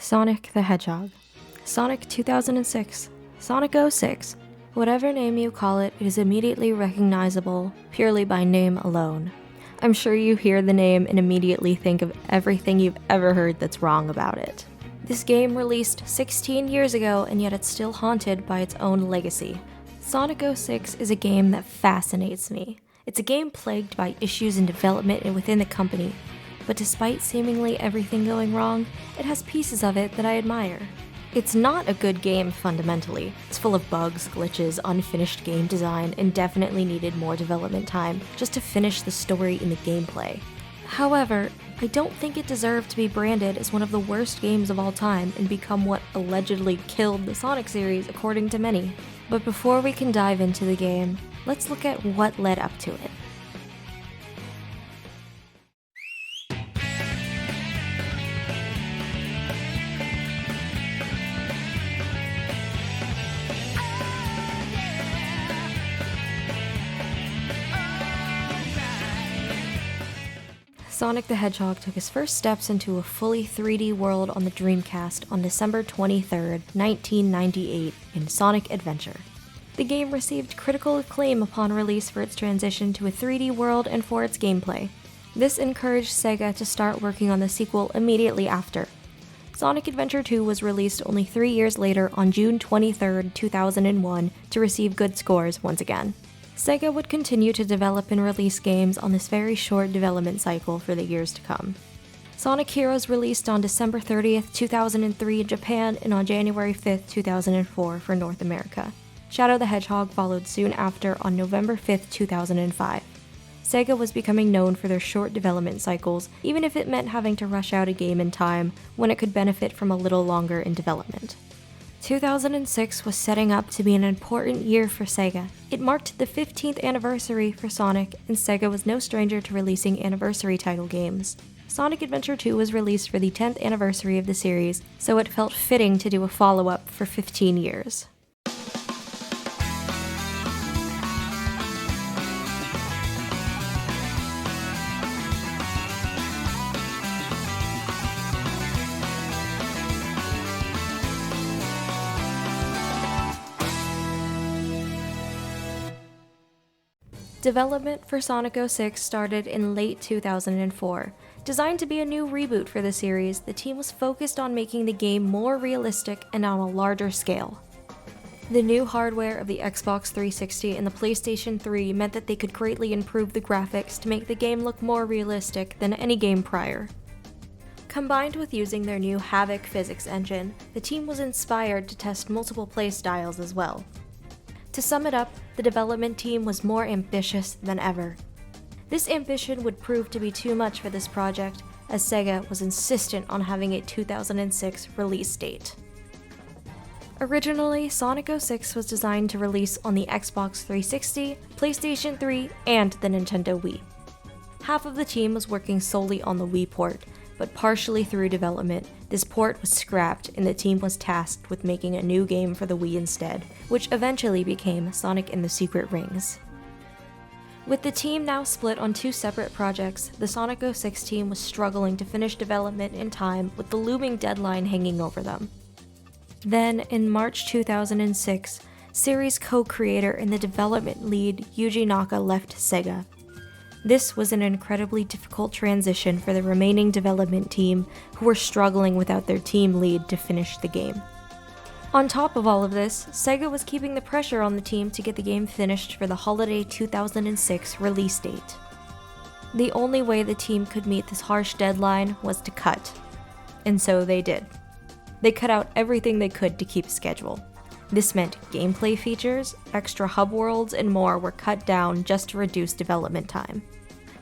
Sonic the Hedgehog, Sonic 2006, Sonic 06. Whatever name you call it, it is immediately recognizable purely by name alone. I'm sure you hear the name and immediately think of everything you've ever heard that's wrong about it. This game released 16 years ago, and yet it's still haunted by its own legacy. Sonic 06 is a game that fascinates me. It's a game plagued by issues in development and within the company, but despite seemingly everything going wrong, it has pieces of it that I admire. It's not a good game fundamentally. It's full of bugs, glitches, unfinished game design, and definitely needed more development time just to finish the story and the gameplay. However, I don't think it deserved to be branded as one of the worst games of all time and become what allegedly killed the Sonic series according to many. But before we can dive into the game, let's look at what led up to it. Sonic the Hedgehog took his first steps into a fully 3D world on the Dreamcast on December 23, 1998 in Sonic Adventure. The game received critical acclaim upon release for its transition to a 3D world and for its gameplay. This encouraged Sega to start working on the sequel immediately after. Sonic Adventure 2 was released only 3 years later on June 23, 2001 to receive good scores once again. Sega would continue to develop and release games on this very short development cycle for the years to come. Sonic Heroes released on December 30th, 2003 in Japan and on January 5th, 2004 for North America. Shadow the Hedgehog followed soon after on November 5th, 2005. Sega was becoming known for their short development cycles, even if it meant having to rush out a game in time when it could benefit from a little longer in development. 2006 was setting up to be an important year for Sega. It marked the 15th anniversary for Sonic, and Sega was no stranger to releasing anniversary title games. Sonic Adventure 2 was released for the 10th anniversary of the series, so it felt fitting to do a follow-up for 15 years. Development for Sonic 06 started in late 2004. Designed to be a new reboot for the series, the team was focused on making the game more realistic and on a larger scale. The new hardware of the Xbox 360 and the PlayStation 3 meant that they could greatly improve the graphics to make the game look more realistic than any game prior. Combined with using their new Havoc physics engine, the team was inspired to test multiple playstyles as well. To sum it up, the development team was more ambitious than ever. This ambition would prove to be too much for this project, as Sega was insistent on having a 2006 release date. Originally, Sonic 06 was designed to release on the Xbox 360, PlayStation 3, and the Nintendo Wii. Half of the team was working solely on the Wii port, but partially through development, this port was scrapped and the team was tasked with making a new game for the Wii instead, which eventually became Sonic and the Secret Rings. With the team now split on two separate projects, the Sonic 06 team was struggling to finish development in time with the looming deadline hanging over them. Then, in March 2006, series co-creator and the development lead Yuji Naka left Sega. This was an incredibly difficult transition for the remaining development team, who were struggling without their team lead to finish the game. On top of all of this, Sega was keeping the pressure on the team to get the game finished for the holiday 2006 release date. The only way the team could meet this harsh deadline was to cut. And so they did. They cut out everything they could to keep schedule. This meant gameplay features, extra hub worlds, and more were cut down just to reduce development time.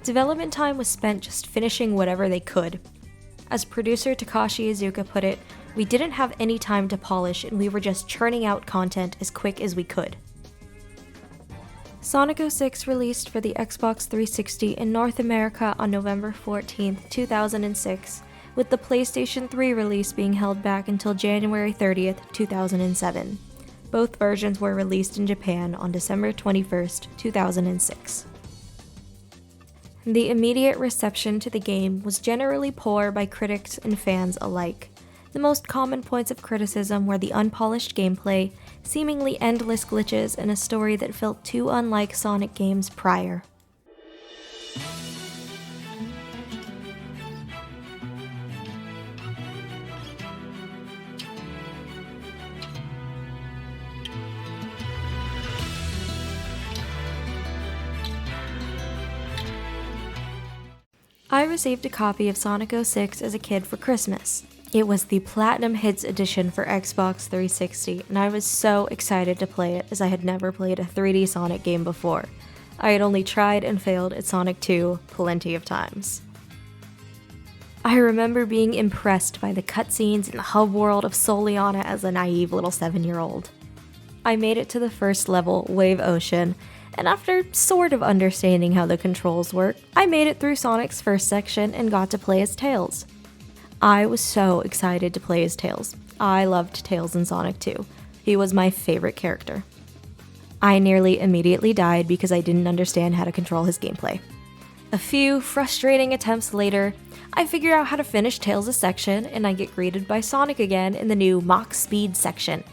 Development time was spent just finishing whatever they could. As producer Takashi Iizuka put it, "We didn't have any time to polish and we were just churning out content as quick as we could." Sonic 06 released for the Xbox 360 in North America on November 14, 2006, with the PlayStation 3 release being held back until January 30th, 2007. Both versions were released in Japan on December 21st, 2006. The immediate reception to the game was generally poor by critics and fans alike. The most common points of criticism were the unpolished gameplay, seemingly endless glitches, and a story that felt too unlike Sonic games prior. I received a copy of Sonic 06 as a kid for Christmas. It was the Platinum Hits edition for Xbox 360, and I was so excited to play it as I had never played a 3D Sonic game before. I had only tried and failed at Sonic 2 plenty of times. I remember being impressed by the cutscenes in the hub world of Soliana as a naive little 7-year-old. I made it to the first level, Wave Ocean, and after sort of understanding how the controls work, I made it through Sonic's first section and got to play as Tails. I was so excited to play as Tails. I loved Tails in Sonic 2. He was my favorite character. I nearly immediately died because I didn't understand how to control his gameplay. A few frustrating attempts later, I figure out how to finish Tails' section and I get greeted by Sonic again in the new Mach Speed section.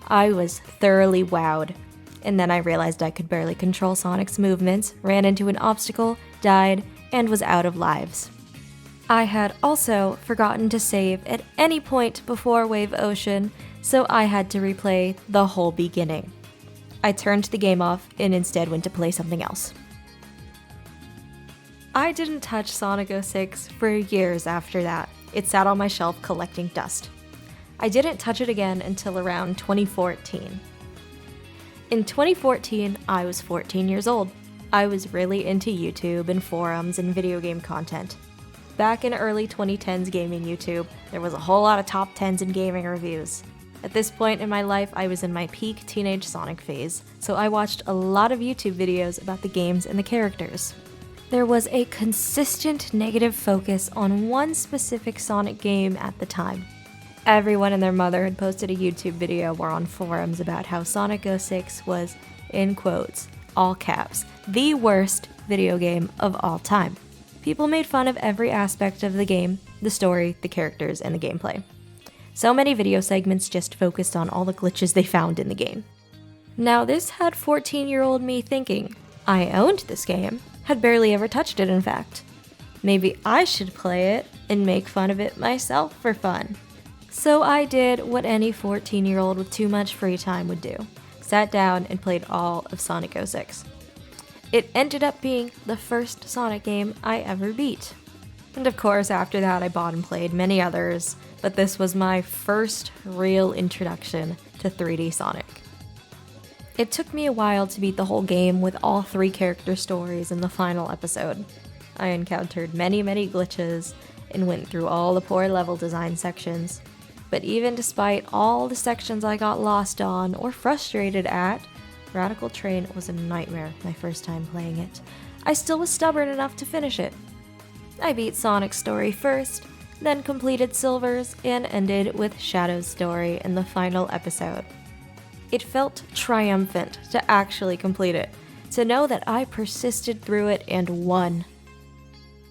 I was thoroughly wowed. And then I realized I could barely control Sonic's movements, ran into an obstacle, died, and was out of lives. I had also forgotten to save at any point before Wave Ocean, so I had to replay the whole beginning. I turned the game off and instead went to play something else. I didn't touch Sonic 06 for years after that. It sat on my shelf collecting dust. I didn't touch it again until around 2014. In 2014, I was 14 years old. I was really into YouTube and forums and video game content. Back in early 2010s gaming YouTube, there was a whole lot of top 10s and gaming reviews. At this point in my life, I was in my peak teenage Sonic phase, so I watched a lot of YouTube videos about the games and the characters. There was a consistent negative focus on one specific Sonic game at the time. Everyone and their mother had posted a YouTube video or on forums about how Sonic 06 was, in quotes, all caps, the worst video game of all time. People made fun of every aspect of the game, the story, the characters, and the gameplay. So many video segments just focused on all the glitches they found in the game. Now this had 14-year-old me thinking, I owned this game, had barely ever touched it in fact. Maybe I should play it and make fun of it myself for fun. So I did what any 14-year-old with too much free time would do. Sat down and played all of Sonic 06. It ended up being the first Sonic game I ever beat. And of course, after that I bought and played many others, but this was my first real introduction to 3D Sonic. It took me a while to beat the whole game with all 3 character stories in the final episode. I encountered many glitches and went through all the poor level design sections. But even despite all the sections I got lost on or frustrated at, Radical Train was a nightmare my first time playing it. I still was stubborn enough to finish it. I beat Sonic's story first, then completed Silver's, and ended with Shadow's story in the final episode. It felt triumphant to actually complete it, to know that I persisted through it and won.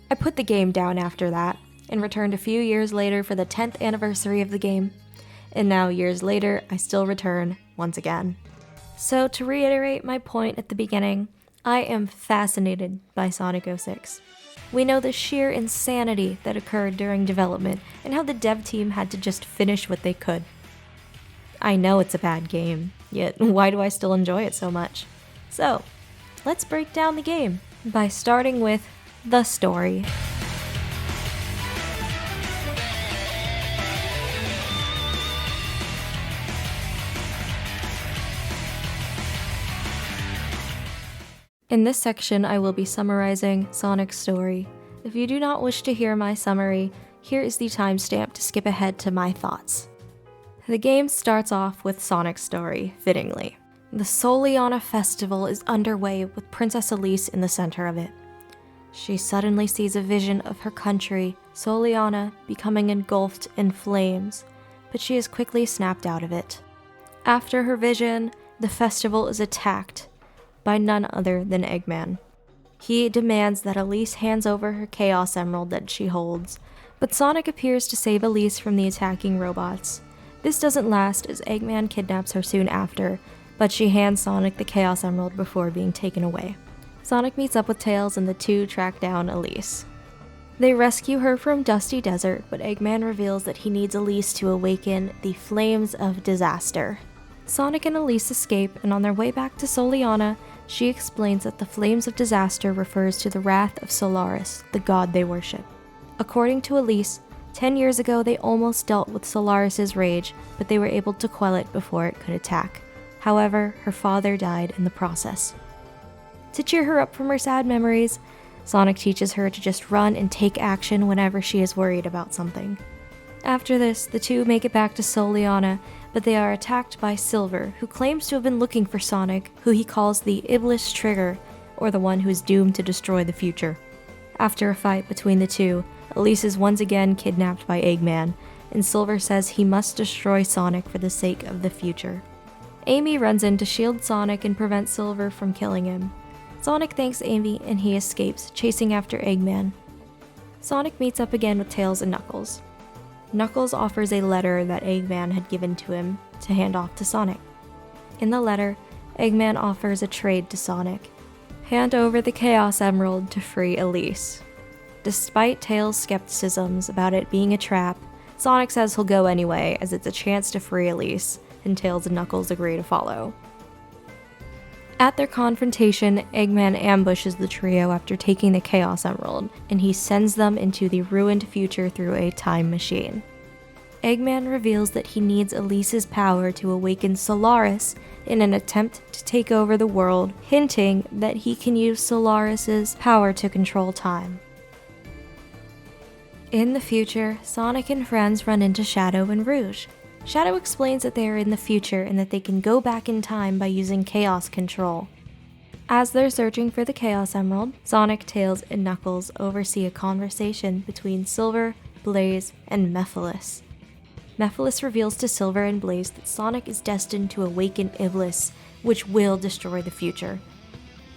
I put the game down after that, and returned a few years later for the 10th anniversary of the game. And now, years later, I still return once again. So to reiterate my point at the beginning, I am fascinated by Sonic 06. We know the sheer insanity that occurred during development and how the dev team had to just finish what they could. I know it's a bad game, yet why do I still enjoy it so much? So, let's break down the game by starting with the story. In this section, I will be summarizing Sonic's story. If you do not wish to hear my summary, here is the timestamp to skip ahead to my thoughts. The game starts off with Sonic's story, fittingly. The Soliana Festival is underway with Princess Elise in the center of it. She suddenly sees a vision of her country, Soliana, becoming engulfed in flames, but she is quickly snapped out of it. After her vision, the festival is attacked by none other than Eggman. He demands that Elise hands over her Chaos Emerald that she holds, But Sonic appears to save Elise from the attacking robots. This doesn't last as Eggman kidnaps her soon after, but she hands Sonic the Chaos Emerald before being taken away. Sonic meets up with Tails and the two track down Elise. They rescue her from Dusty Desert, but Eggman reveals that he needs Elise to awaken the Flames of Disaster. Sonic and Elise escape, and on their way back to Soliana, she explains that the Flames of Disaster refers to the wrath of Solaris, the god they worship. According to Elise, 10 years ago they almost dealt with Solaris' rage, but they were able to quell it before it could attack. However, her father died in the process. To cheer her up from her sad memories, Sonic teaches her to just run and take action whenever she is worried about something. After this, the two make it back to Soliana, but they are attacked by Silver, who claims to have been looking for Sonic, who he calls the Iblis Trigger, or the one who is doomed to destroy the future. After a fight between the two, Elise is once again kidnapped by Eggman, and Silver says he must destroy Sonic for the sake of the future. Amy runs in to shield Sonic and prevent Silver from killing him. Sonic thanks Amy and he escapes, chasing after Eggman. Sonic meets up again with Tails and Knuckles. Knuckles offers a letter that Eggman had given to him to hand off to Sonic. In the letter, Eggman offers a trade to Sonic. Hand over the Chaos Emerald to free Elise. Despite Tails' skepticisms about it being a trap, Sonic says he'll go anyway as it's a chance to free Elise, and Tails and Knuckles agree to follow. At their confrontation, Eggman ambushes the trio after taking the Chaos Emerald, and he sends them into the ruined future through a time machine. Eggman reveals that he needs Elise's power to awaken Solaris in an attempt to take over the world, hinting that he can use Solaris's power to control time. In the future, Sonic and friends run into Shadow and Rouge. Shadow explains that they are in the future and that they can go back in time by using Chaos Control. As they're searching for the Chaos Emerald, Sonic, Tails, and Knuckles oversee a conversation between Silver, Blaze, and Mephiles. Mephiles reveals to Silver and Blaze that Sonic is destined to awaken Iblis, which will destroy the future.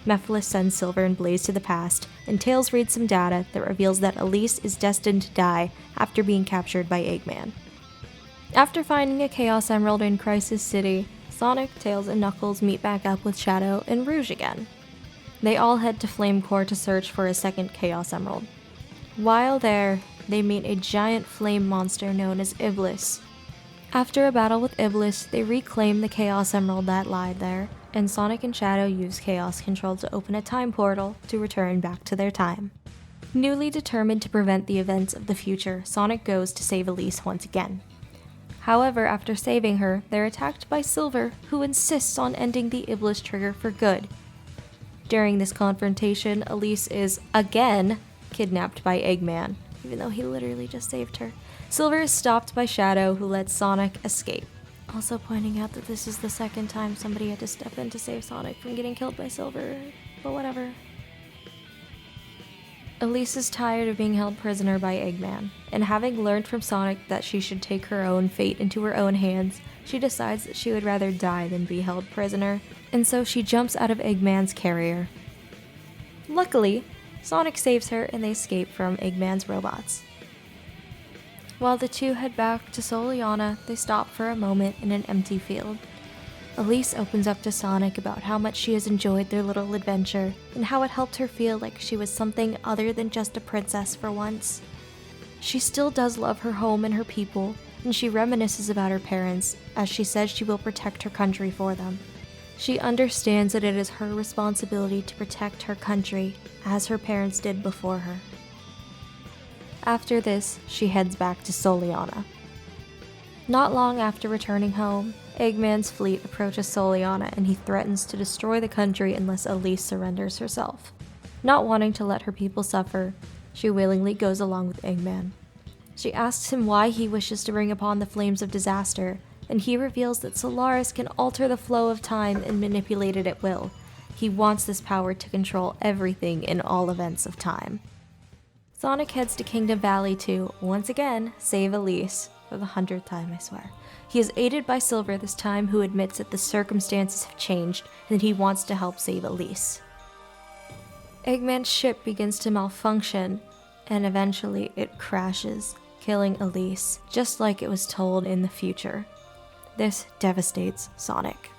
Mephiles sends Silver and Blaze to the past, and Tails reads some data that reveals that Elise is destined to die after being captured by Eggman. After finding a Chaos Emerald in Crisis City, Sonic, Tails, and Knuckles meet back up with Shadow and Rouge again. They all head to Flame Core to search for a second Chaos Emerald. While there, they meet a giant flame monster known as Iblis. After a battle with Iblis, they reclaim the Chaos Emerald that lied there, and Sonic and Shadow use Chaos Control to open a time portal to return back to their time. Newly determined to prevent the events of the future, Sonic goes to save Elise once again. However, after saving her, they're attacked by Silver, who insists on ending the Iblis trigger for good. During this confrontation, Elise is, again, kidnapped by Eggman, even though he literally just saved her. Silver is stopped by Shadow, who lets Sonic escape. Also pointing out that this is the second time somebody had to step in to save Sonic from getting killed by Silver, but whatever. Elise is tired of being held prisoner by Eggman, and having learned from Sonic that she should take her own fate into her own hands, she decides that she would rather die than be held prisoner, and so she jumps out of Eggman's carrier. Luckily, Sonic saves her and they escape from Eggman's robots. While the two head back to Soliana, they stop for a moment in an empty field. Elise opens up to Sonic about how much she has enjoyed their little adventure, and how it helped her feel like she was something other than just a princess for once. She still does love her home and her people, and she reminisces about her parents, as she says she will protect her country for them. She understands that it is her responsibility to protect her country, as her parents did before her. After this, she heads back to Soliana. Not long after returning home, Eggman's fleet approaches Soliana and he threatens to destroy the country unless Elise surrenders herself. Not wanting to let her people suffer, she willingly goes along with Eggman. She asks him why he wishes to bring upon the Flames of Disaster, and he reveals that Solaris can alter the flow of time and manipulate it at will. He wants this power to control everything in all events of time. Sonic heads to Kingdom Valley to, once again, save Elise. For the 100th time, I swear. He is aided by Silver this time, who admits that the circumstances have changed and that he wants to help save Elise. Eggman's ship begins to malfunction, and eventually it crashes, killing Elise, just like it was told in the future. This devastates Sonic.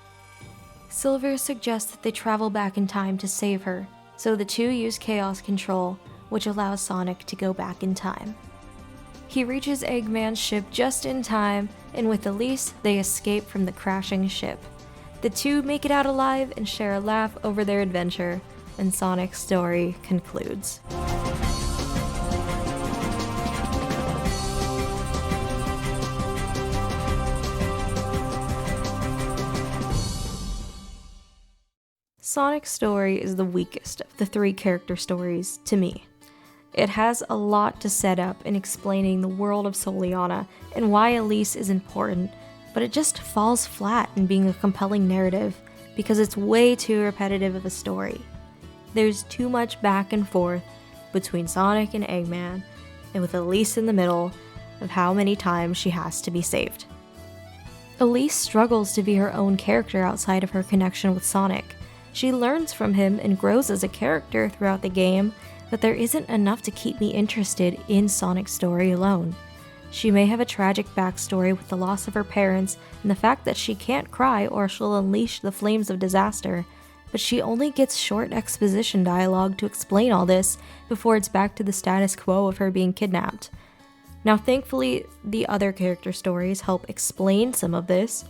Silver suggests that they travel back in time to save her, so the two use Chaos Control, which allows Sonic to go back in time. He reaches Eggman's ship just in time, and with Elise, they escape from the crashing ship. The two make it out alive and share a laugh over their adventure, and Sonic's story concludes. Sonic's story is the weakest of the three character stories to me. It has a lot to set up in explaining the world of Soliana and why Elise is important, but it just falls flat in being a compelling narrative because it's way too repetitive of a story. There's too much back and forth between Sonic and Eggman, and with Elise in the middle of how many times she has to be saved. Elise struggles to be her own character outside of her connection with Sonic. She learns from him and grows as a character throughout the game, but there isn't enough to keep me interested in Sonic's story alone. She may have a tragic backstory with the loss of her parents and the fact that she can't cry or she'll unleash the flames of disaster, but she only gets short exposition dialogue to explain all this before it's back to the status quo of her being kidnapped. Now thankfully, the other character stories help explain some of this,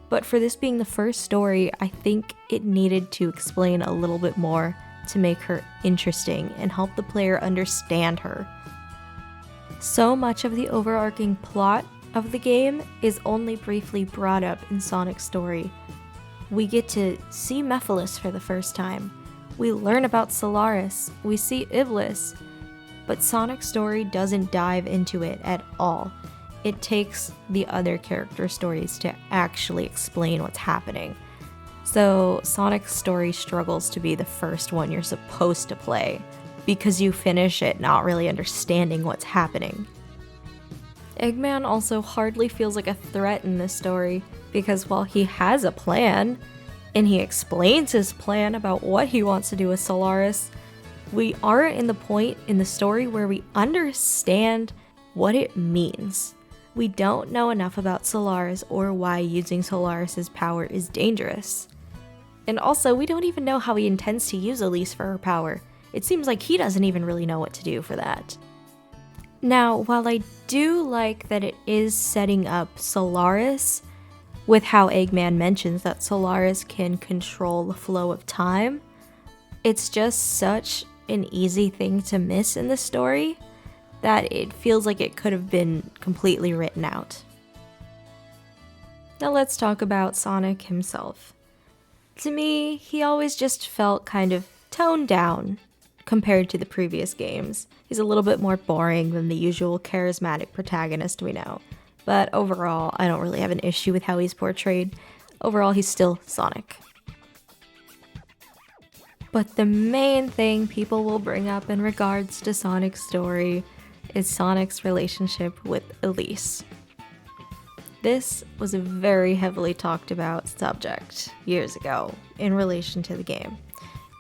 but for this being the first story, I think it needed to explain a little bit more to make her interesting and help the player understand her. So much of the overarching plot of the game is only briefly brought up in Sonic's story. We get to see Mephiles for the first time. We learn about Solaris, we see Iblis, but Sonic's story doesn't dive into it at all. It takes the other character stories to actually explain what's happening. So Sonic's story struggles to be the first one you're supposed to play, because you finish it not really understanding what's happening. Eggman also hardly feels like a threat in this story, because while he has a plan, and he explains his plan about what he wants to do with Solaris, we aren't in the point in the story where we understand what it means. We don't know enough about Solaris or why using Solaris' power is dangerous. And also, we don't even know how he intends to use Elise for her power. It seems like he doesn't even really know what to do for that. Now, while I do like that it is setting up Solaris, with how Eggman mentions that Solaris can control the flow of time, it's just such an easy thing to miss in the story that it feels like it could have been completely written out. Now let's talk about Sonic himself. To me, he always just felt kind of toned down compared to the previous games. He's a little bit more boring than the usual charismatic protagonist we know. But overall, I don't really have an issue with how he's portrayed. Overall, he's still Sonic. But the main thing people will bring up in regards to Sonic's story is Sonic's relationship with Elise. This was a very heavily talked about subject years ago in relation to the game.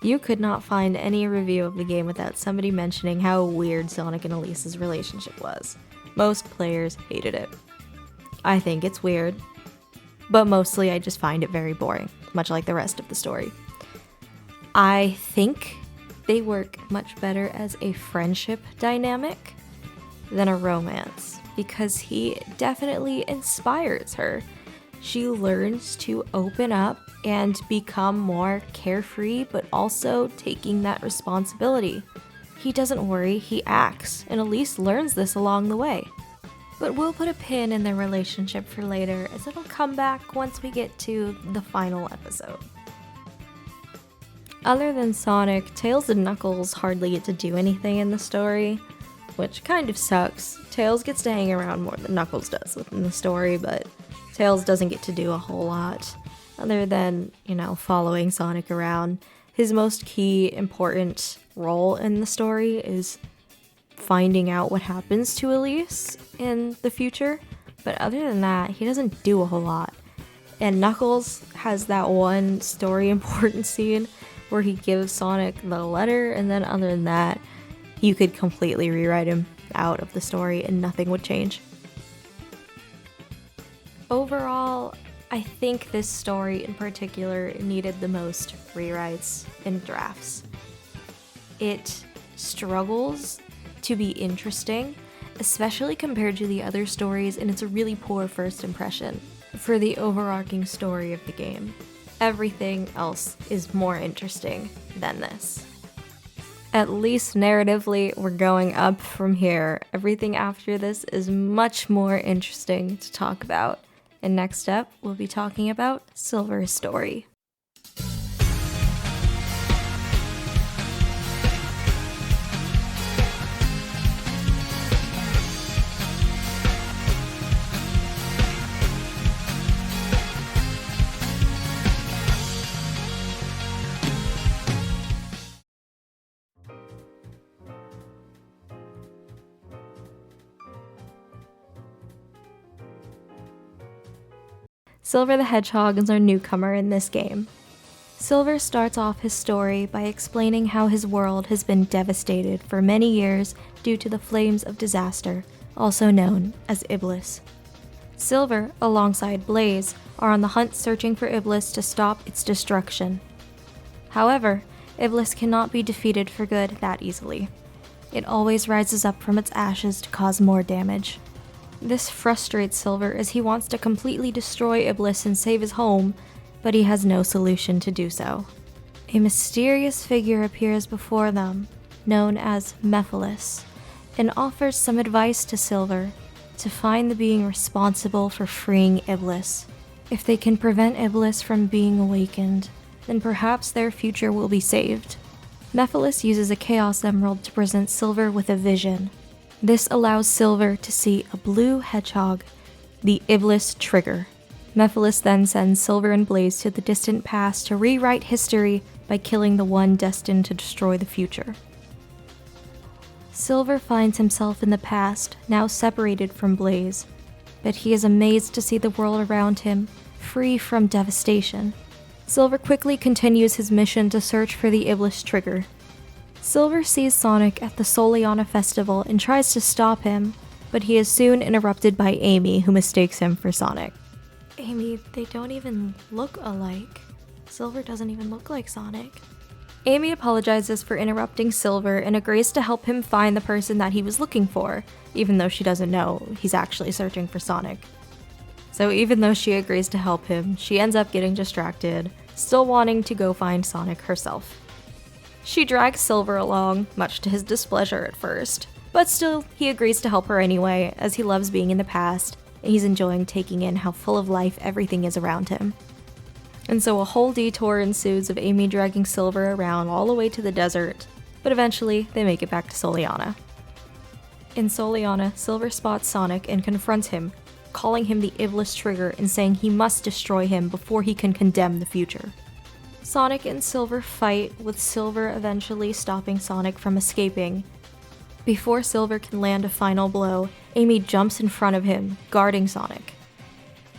You could not find any review of the game without somebody mentioning how weird Sonic and Elise's relationship was. Most players hated it. I think it's weird, but mostly I just find it very boring, much like the rest of the story. I think they work much better as a friendship dynamic than a romance, because he definitely inspires her. She learns to open up and become more carefree, but also taking that responsibility. He doesn't worry, he acts, and Elise learns this along the way. But we'll put a pin in their relationship for later, as it'll come back once we get to the final episode. Other than Sonic, Tails and Knuckles hardly get to do anything in the story, which kind of sucks. Tails gets to hang around more than Knuckles does within the story, but Tails doesn't get to do a whole lot, other than, following Sonic around. His most key, important role in the story is finding out what happens to Elise in the future, but other than that, he doesn't do a whole lot. And Knuckles has that one story important scene where he gives Sonic the letter, and then other than that, you could completely rewrite him out of the story and nothing would change. Overall, I think this story in particular needed the most rewrites and drafts. It struggles to be interesting, especially compared to the other stories, and it's a really poor first impression for the overarching story of the game. Everything else is more interesting than this. At least narratively, we're going up from here. Everything after this is much more interesting to talk about. And next up, we'll be talking about Silver's story. Silver the Hedgehog is our newcomer in this game. Silver starts off his story by explaining how his world has been devastated for many years due to the flames of disaster, also known as Iblis. Silver, alongside Blaze, are on the hunt searching for Iblis to stop its destruction. However, Iblis cannot be defeated for good that easily. It always rises up from its ashes to cause more damage. This frustrates Silver as he wants to completely destroy Iblis and save his home, but he has no solution to do so. A mysterious figure appears before them, known as Mephiles, and offers some advice to Silver to find the being responsible for freeing Iblis. If they can prevent Iblis from being awakened, then perhaps their future will be saved. Mephiles uses a Chaos Emerald to present Silver with a vision. This allows Silver to see a blue hedgehog, the Iblis trigger. Mephiles then sends Silver and Blaze to the distant past to rewrite history by killing the one destined to destroy the future. Silver finds himself in the past, now separated from Blaze, but he is amazed to see the world around him free from devastation. Silver quickly continues his mission to search for the Iblis trigger. Silver sees Sonic at the Soliana festival and tries to stop him, but he is soon interrupted by Amy, who mistakes him for Sonic. Amy, they don't even look alike. Silver doesn't even look like Sonic. Amy apologizes for interrupting Silver and agrees to help him find the person that he was looking for, even though she doesn't know he's actually searching for Sonic. So even though she agrees to help him, she ends up getting distracted, still wanting to go find Sonic herself. She drags Silver along, much to his displeasure at first, but still, he agrees to help her anyway, as he loves being in the past, and he's enjoying taking in how full of life everything is around him. And so a whole detour ensues of Amy dragging Silver around all the way to the desert, but eventually they make it back to Soliana. In Soliana, Silver spots Sonic and confronts him, calling him the Iblis trigger and saying he must destroy him before he can condemn the future. Sonic and Silver fight, with Silver eventually stopping Sonic from escaping. Before Silver can land a final blow, Amy jumps in front of him, guarding Sonic.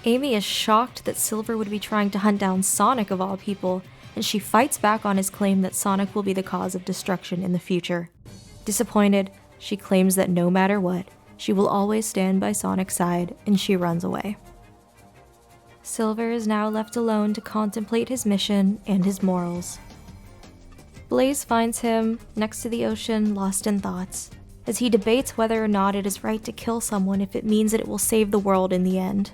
Amy is shocked that Silver would be trying to hunt down Sonic of all people, and she fights back on his claim that Sonic will be the cause of destruction in the future. Disappointed, she claims that no matter what, she will always stand by Sonic's side, and she runs away. Silver is now left alone to contemplate his mission and his morals. Blaze finds him next to the ocean, lost in thoughts, as he debates whether or not it is right to kill someone if it means that it will save the world in the end.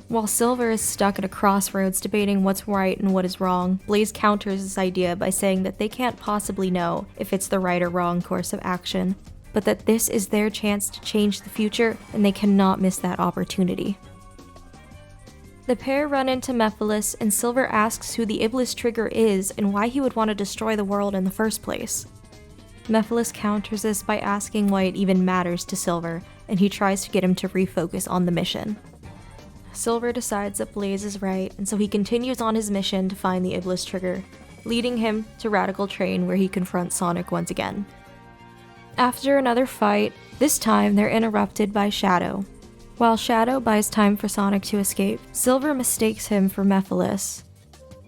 While Silver is stuck at a crossroads debating what's right and what is wrong, Blaze counters this idea by saying that they can't possibly know if it's the right or wrong course of action, but that this is their chance to change the future and they cannot miss that opportunity. The pair run into Mephiles, and Silver asks who the Iblis trigger is and why he would want to destroy the world in the first place. Mephiles counters this by asking why it even matters to Silver, and he tries to get him to refocus on the mission. Silver decides that Blaze is right, and so he continues on his mission to find the Iblis trigger, leading him to Radical Train, where he confronts Sonic once again. After another fight, this time they're interrupted by Shadow. While Shadow buys time for Sonic to escape, Silver mistakes him for Mephiles.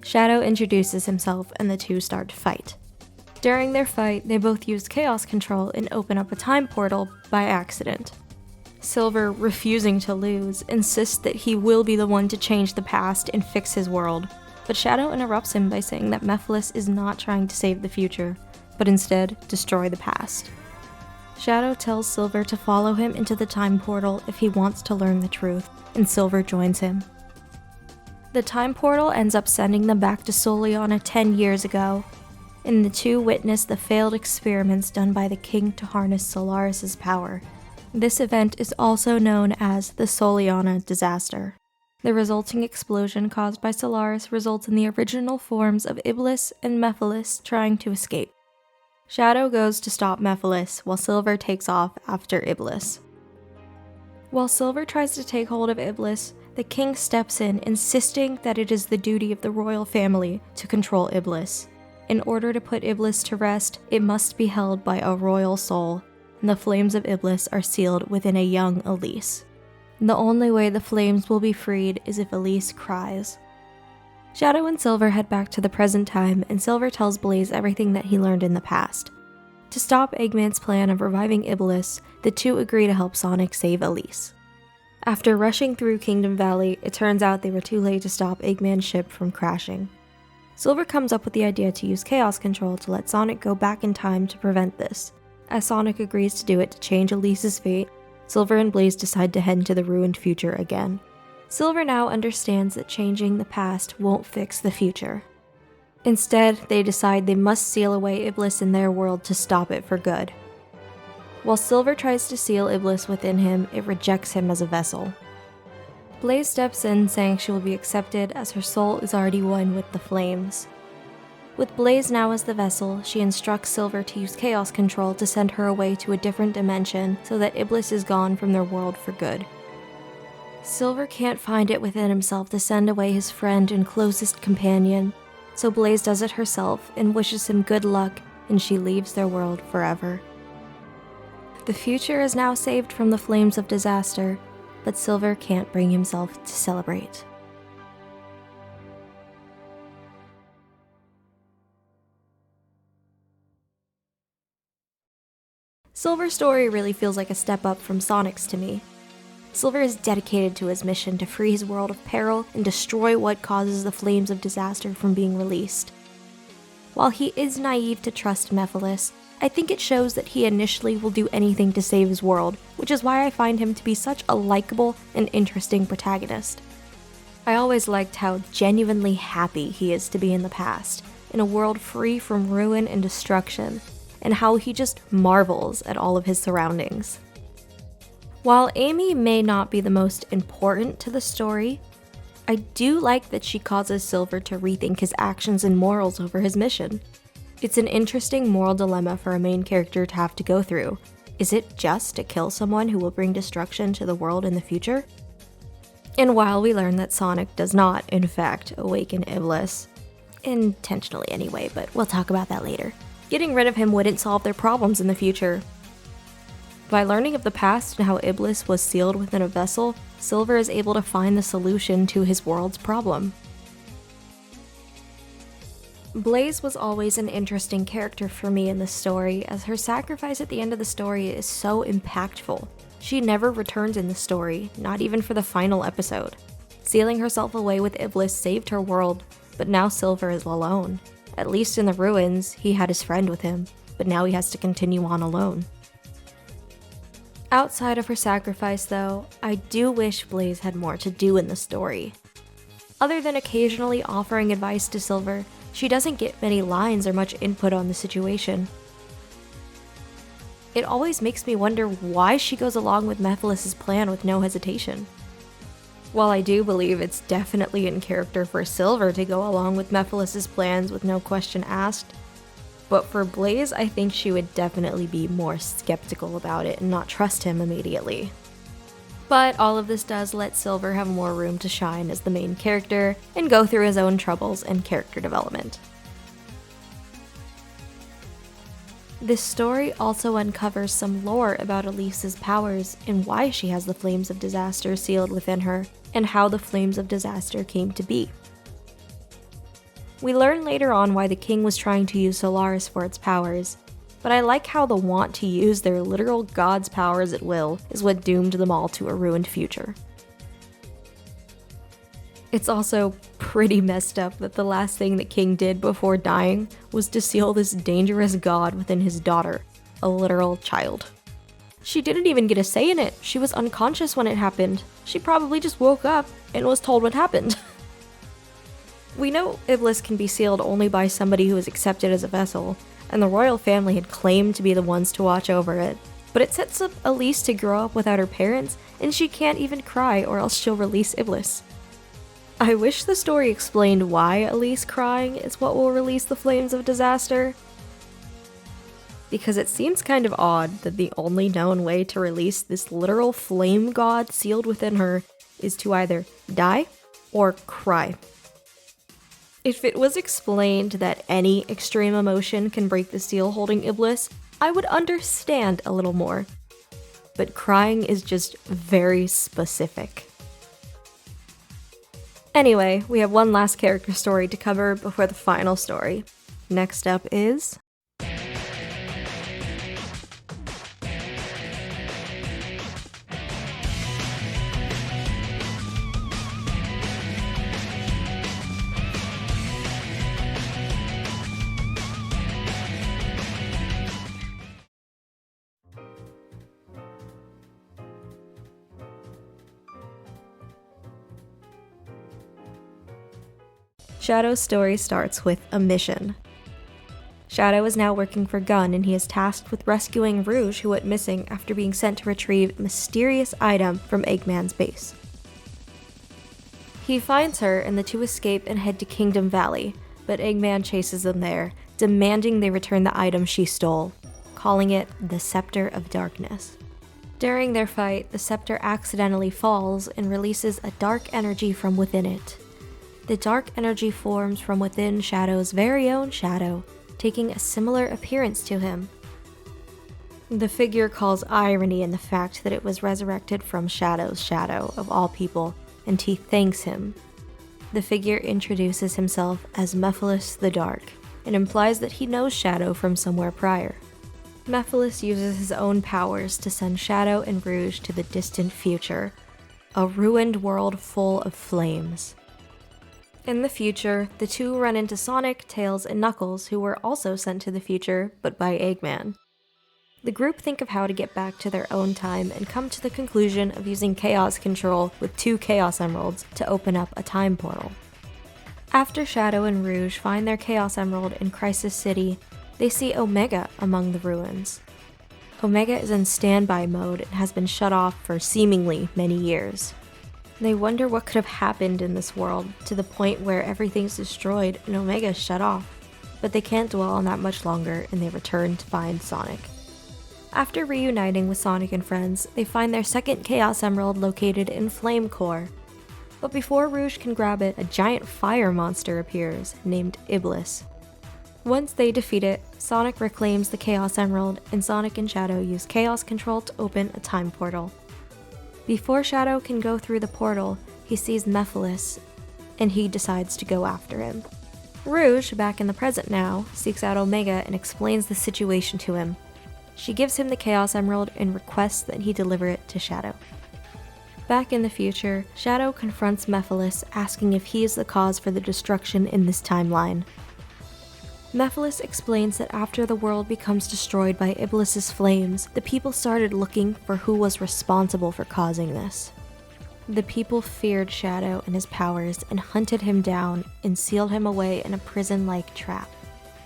Shadow introduces himself and the two start to fight. During their fight, they both use chaos control and open up a time portal by accident. Silver, refusing to lose, insists that he will be the one to change the past and fix his world, but Shadow interrupts him by saying that Mephiles is not trying to save the future, but instead destroy the past. Shadow tells Silver to follow him into the time portal if he wants to learn the truth, and Silver joins him. The time portal ends up sending them back to Soliana 10 years ago, and the two witness the failed experiments done by the king to harness Solaris's power. This event is also known as the Soliana Disaster. The resulting explosion caused by Solaris results in the original forms of Iblis and Mephiles trying to escape. Shadow goes to stop Mephiles, while Silver takes off after Iblis. While Silver tries to take hold of Iblis, the king steps in, insisting that it is the duty of the royal family to control Iblis. In order to put Iblis to rest, it must be held by a royal soul, and the flames of Iblis are sealed within a young Elise. The only way the flames will be freed is if Elise cries. Shadow and Silver head back to the present time, and Silver tells Blaze everything that he learned in the past. To stop Eggman's plan of reviving Iblis, the two agree to help Sonic save Elise. After rushing through Kingdom Valley, it turns out they were too late to stop Eggman's ship from crashing. Silver comes up with the idea to use Chaos Control to let Sonic go back in time to prevent this. As Sonic agrees to do it to change Elise's fate, Silver and Blaze decide to head into the ruined future again. Silver now understands that changing the past won't fix the future. Instead, they decide they must seal away Iblis in their world to stop it for good. While Silver tries to seal Iblis within him, it rejects him as a vessel. Blaze steps in, saying she will be accepted as her soul is already one with the flames. With Blaze now as the vessel, she instructs Silver to use Chaos Control to send her away to a different dimension so that Iblis is gone from their world for good. Silver can't find it within himself to send away his friend and closest companion, so Blaze does it herself and wishes him good luck, and she leaves their world forever. The future is now saved from the flames of disaster, but Silver can't bring himself to celebrate. Silver's story really feels like a step up from Sonic's to me. Silver is dedicated to his mission to free his world of peril and destroy what causes the flames of disaster from being released. While he is naive to trust Mephiles, I think it shows that he initially will do anything to save his world, which is why I find him to be such a likable and interesting protagonist. I always liked how genuinely happy he is to be in the past, in a world free from ruin and destruction, and how he just marvels at all of his surroundings. While Amy may not be the most important to the story, I do like that she causes Silver to rethink his actions and morals over his mission. It's an interesting moral dilemma for a main character to have to go through. Is it just to kill someone who will bring destruction to the world in the future? And while we learn that Sonic does not, in fact, awaken Iblis, intentionally anyway, but we'll talk about that later, getting rid of him wouldn't solve their problems in the future. By learning of the past and how Iblis was sealed within a vessel, Silver is able to find the solution to his world's problem. Blaze was always an interesting character for me in this story, as her sacrifice at the end of the story is so impactful. She never returns in the story, not even for the final episode. Sealing herself away with Iblis saved her world, but now Silver is alone. At least in the ruins, he had his friend with him, but now he has to continue on alone. Outside of her sacrifice, though, I do wish Blaze had more to do in the story. Other than occasionally offering advice to Silver, she doesn't get many lines or much input on the situation. It always makes me wonder why she goes along with Mephiles' plan with no hesitation. While I do believe it's definitely in character for Silver to go along with Mephiles' plans with no question asked, but for Blaze, I think she would definitely be more skeptical about it and not trust him immediately. But all of this does let Silver have more room to shine as the main character and go through his own troubles and character development. This story also uncovers some lore about Elise's powers and why she has the Flames of Disaster sealed within her, and how the Flames of Disaster came to be. We learn later on why the king was trying to use Solaris for its powers, but I like how the want to use their literal god's powers at will is what doomed them all to a ruined future. It's also pretty messed up that the last thing the king did before dying was to seal this dangerous god within his daughter, a literal child. She didn't even get a say in it. She was unconscious when it happened. She probably just woke up and was told what happened. We know Iblis can be sealed only by somebody who is accepted as a vessel, and the royal family had claimed to be the ones to watch over it. But it sets up Elise to grow up without her parents, and she can't even cry or else she'll release Iblis. I wish the story explained why Elise crying is what will release the flames of disaster. Because it seems kind of odd that the only known way to release this literal flame god sealed within her is to either die or cry. If it was explained that any extreme emotion can break the seal holding Iblis, I would understand a little more. But crying is just very specific. Anyway, we have one last character story to cover before the final story. Next up is... Shadow's story starts with a mission. Shadow is now working for Gun, and he is tasked with rescuing Rouge, who went missing after being sent to retrieve a mysterious item from Eggman's base. He finds her, and the two escape and head to Kingdom Valley, but Eggman chases them there, demanding they return the item she stole, calling it the Scepter of Darkness. During their fight, the scepter accidentally falls and releases a dark energy from within it. The dark energy forms from within Shadow's very own Shadow, taking a similar appearance to him. The figure calls irony in the fact that it was resurrected from Shadow's shadow, of all people, and he thanks him. The figure introduces himself as Mephiles the Dark, and implies that he knows Shadow from somewhere prior. Mephiles uses his own powers to send Shadow and Rouge to the distant future, a ruined world full of flames. In the future, the two run into Sonic, Tails, and Knuckles, who were also sent to the future, but by Eggman. The group think of how to get back to their own time and come to the conclusion of using Chaos Control with 2 Chaos Emeralds to open up a time portal. After Shadow and Rouge find their Chaos Emerald in Crisis City, they see Omega among the ruins. Omega is in standby mode and has been shut off for seemingly many years. They wonder what could have happened in this world to the point where everything's destroyed and Omega is shut off, but they can't dwell on that much longer and they return to find Sonic. After reuniting with Sonic and friends, they find their second Chaos Emerald located in Flame Core. But before Rouge can grab it, a giant fire monster appears, named Iblis. Once they defeat it, Sonic reclaims the Chaos Emerald, and Sonic and Shadow use Chaos Control to open a time portal. Before Shadow can go through the portal, he sees Mephiles, and he decides to go after him. Rouge, back in the present now, seeks out Omega and explains the situation to him. She gives him the Chaos Emerald and requests that he deliver it to Shadow. Back in the future, Shadow confronts Mephiles, asking if he is the cause for the destruction in this timeline. Mephiles explains that after the world becomes destroyed by Iblis's flames, the people started looking for who was responsible for causing this. The people feared Shadow and his powers and hunted him down and sealed him away in a prison-like trap.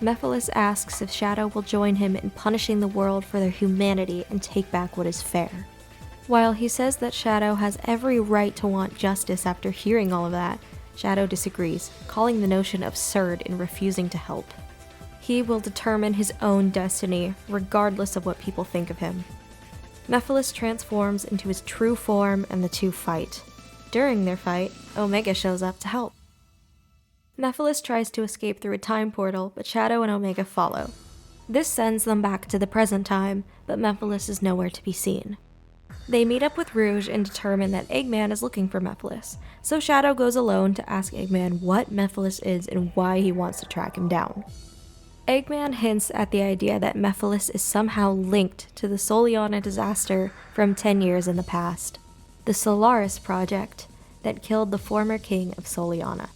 Mephiles asks if Shadow will join him in punishing the world for their humanity and take back what is fair. While he says that Shadow has every right to want justice after hearing all of that, Shadow disagrees, calling the notion absurd and refusing to help. He will determine his own destiny, regardless of what people think of him. Mephiles transforms into his true form and the two fight. During their fight, Omega shows up to help. Mephiles tries to escape through a time portal, but Shadow and Omega follow. This sends them back to the present time, but Mephiles is nowhere to be seen. They meet up with Rouge and determine that Eggman is looking for Mephiles, so Shadow goes alone to ask Eggman what Mephiles is and why he wants to track him down. Eggman hints at the idea that Mephiles is somehow linked to the Soliana Disaster from 10 years in the past, the Solaris project that killed the former king of Soliana.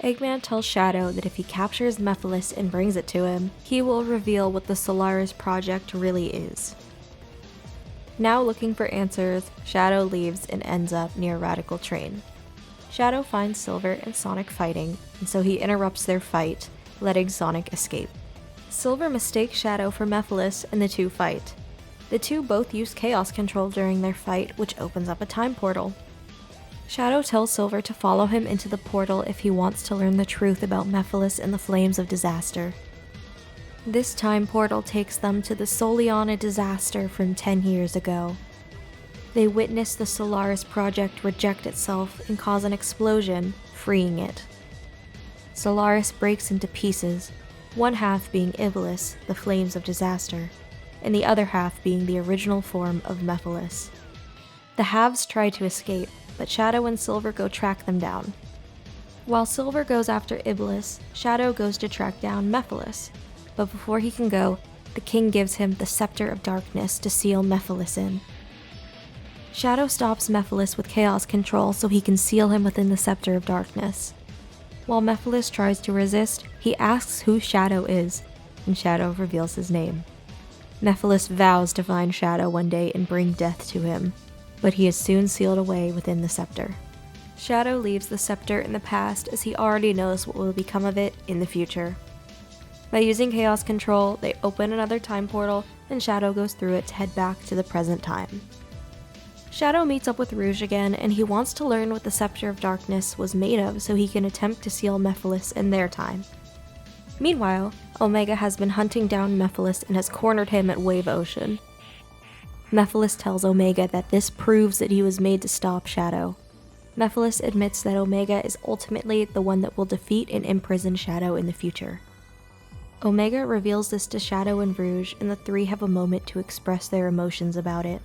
Eggman tells Shadow that if he captures Mephiles and brings it to him, he will reveal what the Solaris project really is. Now looking for answers, Shadow leaves and ends up near Radical Train. Shadow finds Silver and Sonic fighting, and so he interrupts their fight, letting Sonic escape. Silver mistakes Shadow for Mephiles and the two fight. The two both use Chaos Control during their fight, which opens up a time portal. Shadow tells Silver to follow him into the portal if he wants to learn the truth about Mephiles and the Flames of Disaster. This time portal takes them to the Soliana Disaster from 10 years ago. They witness the Solaris project reject itself and cause an explosion, freeing it. Solaris breaks into pieces, one half being Iblis, the Flames of Disaster, and the other half being the original form of Mephiles. The halves try to escape, but Shadow and Silver go track them down. While Silver goes after Iblis, Shadow goes to track down Mephiles, but before he can go, the king gives him the Scepter of Darkness to seal Mephiles in. Shadow stops Mephiles with Chaos Control so he can seal him within the Scepter of Darkness. While Mephiles tries to resist, he asks who Shadow is, and Shadow reveals his name. Mephiles vows to find Shadow one day and bring death to him, but he is soon sealed away within the scepter. Shadow leaves the scepter in the past as he already knows what will become of it in the future. By using Chaos Control, they open another time portal, and Shadow goes through it to head back to the present time. Shadow meets up with Rouge again, and he wants to learn what the Scepter of Darkness was made of so he can attempt to seal Mephiles in their time. Meanwhile, Omega has been hunting down Mephiles and has cornered him at Wave Ocean. Mephiles tells Omega that this proves that he was made to stop Shadow. Mephiles admits that Omega is ultimately the one that will defeat and imprison Shadow in the future. Omega reveals this to Shadow and Rouge, and the three have a moment to express their emotions about it.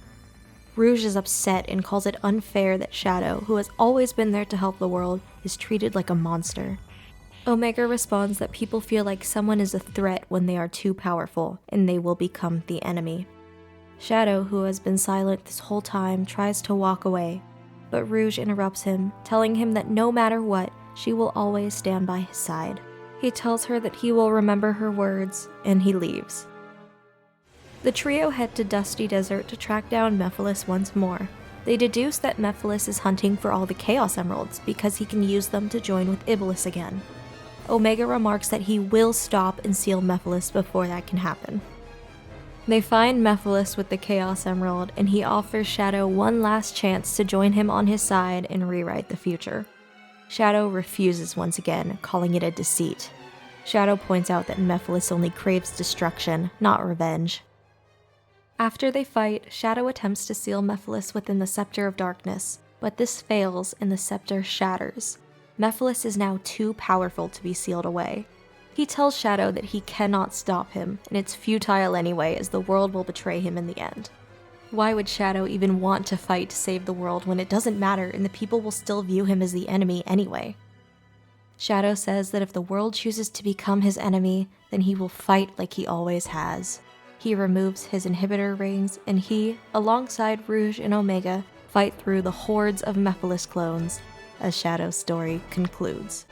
Rouge is upset and calls it unfair that Shadow, who has always been there to help the world, is treated like a monster. Omega responds that people feel like someone is a threat when they are too powerful, and they will become the enemy. Shadow, who has been silent this whole time, tries to walk away, but Rouge interrupts him, telling him that no matter what, she will always stand by his side. He tells her that he will remember her words, and he leaves. The trio head to Dusty Desert to track down Mephiles once more. They deduce that Mephiles is hunting for all the Chaos Emeralds because he can use them to join with Iblis again. Omega remarks that he will stop and seal Mephiles before that can happen. They find Mephiles with the Chaos Emerald, and he offers Shadow one last chance to join him on his side and rewrite the future. Shadow refuses once again, calling it a deceit. Shadow points out that Mephiles only craves destruction, not revenge. After they fight, Shadow attempts to seal Mephiles within the Scepter of Darkness, but this fails and the scepter shatters. Mephiles is now too powerful to be sealed away. He tells Shadow that he cannot stop him, and it's futile anyway as the world will betray him in the end. Why would Shadow even want to fight to save the world when it doesn't matter and the people will still view him as the enemy anyway? Shadow says that if the world chooses to become his enemy, then he will fight like he always has. He removes his inhibitor rings, and he, alongside Rouge and Omega, fight through the hordes of Mephiles clones, as Shadow's story concludes.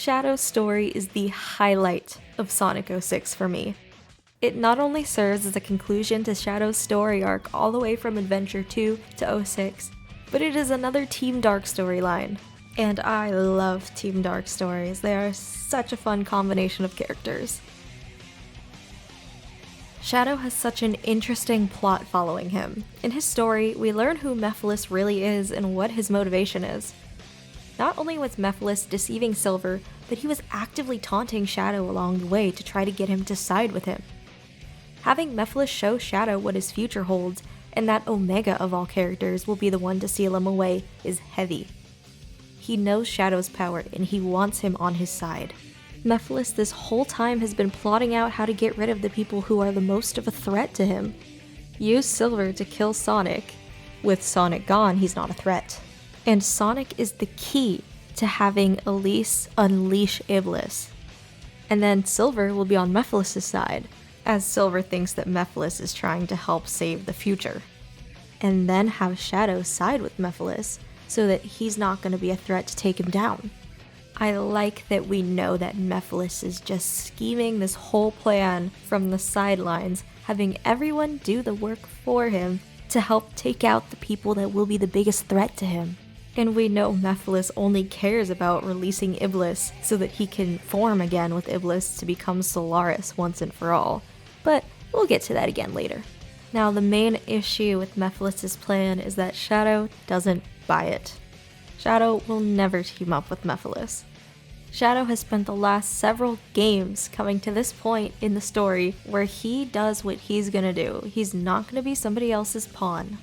Shadow's story is the highlight of Sonic 06 for me. It not only serves as a conclusion to Shadow's story arc all the way from Adventure 2 to 06, but it is another Team Dark storyline. And I love Team Dark stories. They are such a fun combination of characters. Shadow has such an interesting plot following him. In his story, we learn who Mephiles really is and what his motivation is. Not only was Mephiles deceiving Silver, but he was actively taunting Shadow along the way to try to get him to side with him. Having Mephiles show Shadow what his future holds, and that Omega of all characters will be the one to seal him away, is heavy. He knows Shadow's power and he wants him on his side. Mephiles this whole time has been plotting out how to get rid of the people who are the most of a threat to him. Use Silver to kill Sonic. With Sonic gone, he's not a threat. And Sonic is the key to having Elise unleash Iblis. And then Silver will be on Mephiles' side, as Silver thinks that Mephiles is trying to help save the future. And then have Shadow side with Mephiles, so that he's not going to be a threat to take him down. I like that we know that Mephiles is just scheming this whole plan from the sidelines, having everyone do the work for him to help take out the people that will be the biggest threat to him. And we know Mephiles only cares about releasing Iblis so that he can form again with Iblis to become Solaris once and for all. But we'll get to that again later. Now, the main issue with Mephiles' plan is that Shadow doesn't buy it. Shadow will never team up with Mephiles. Shadow has spent the last several games coming to this point in the story where he does what he's gonna do. He's not gonna be somebody else's pawn.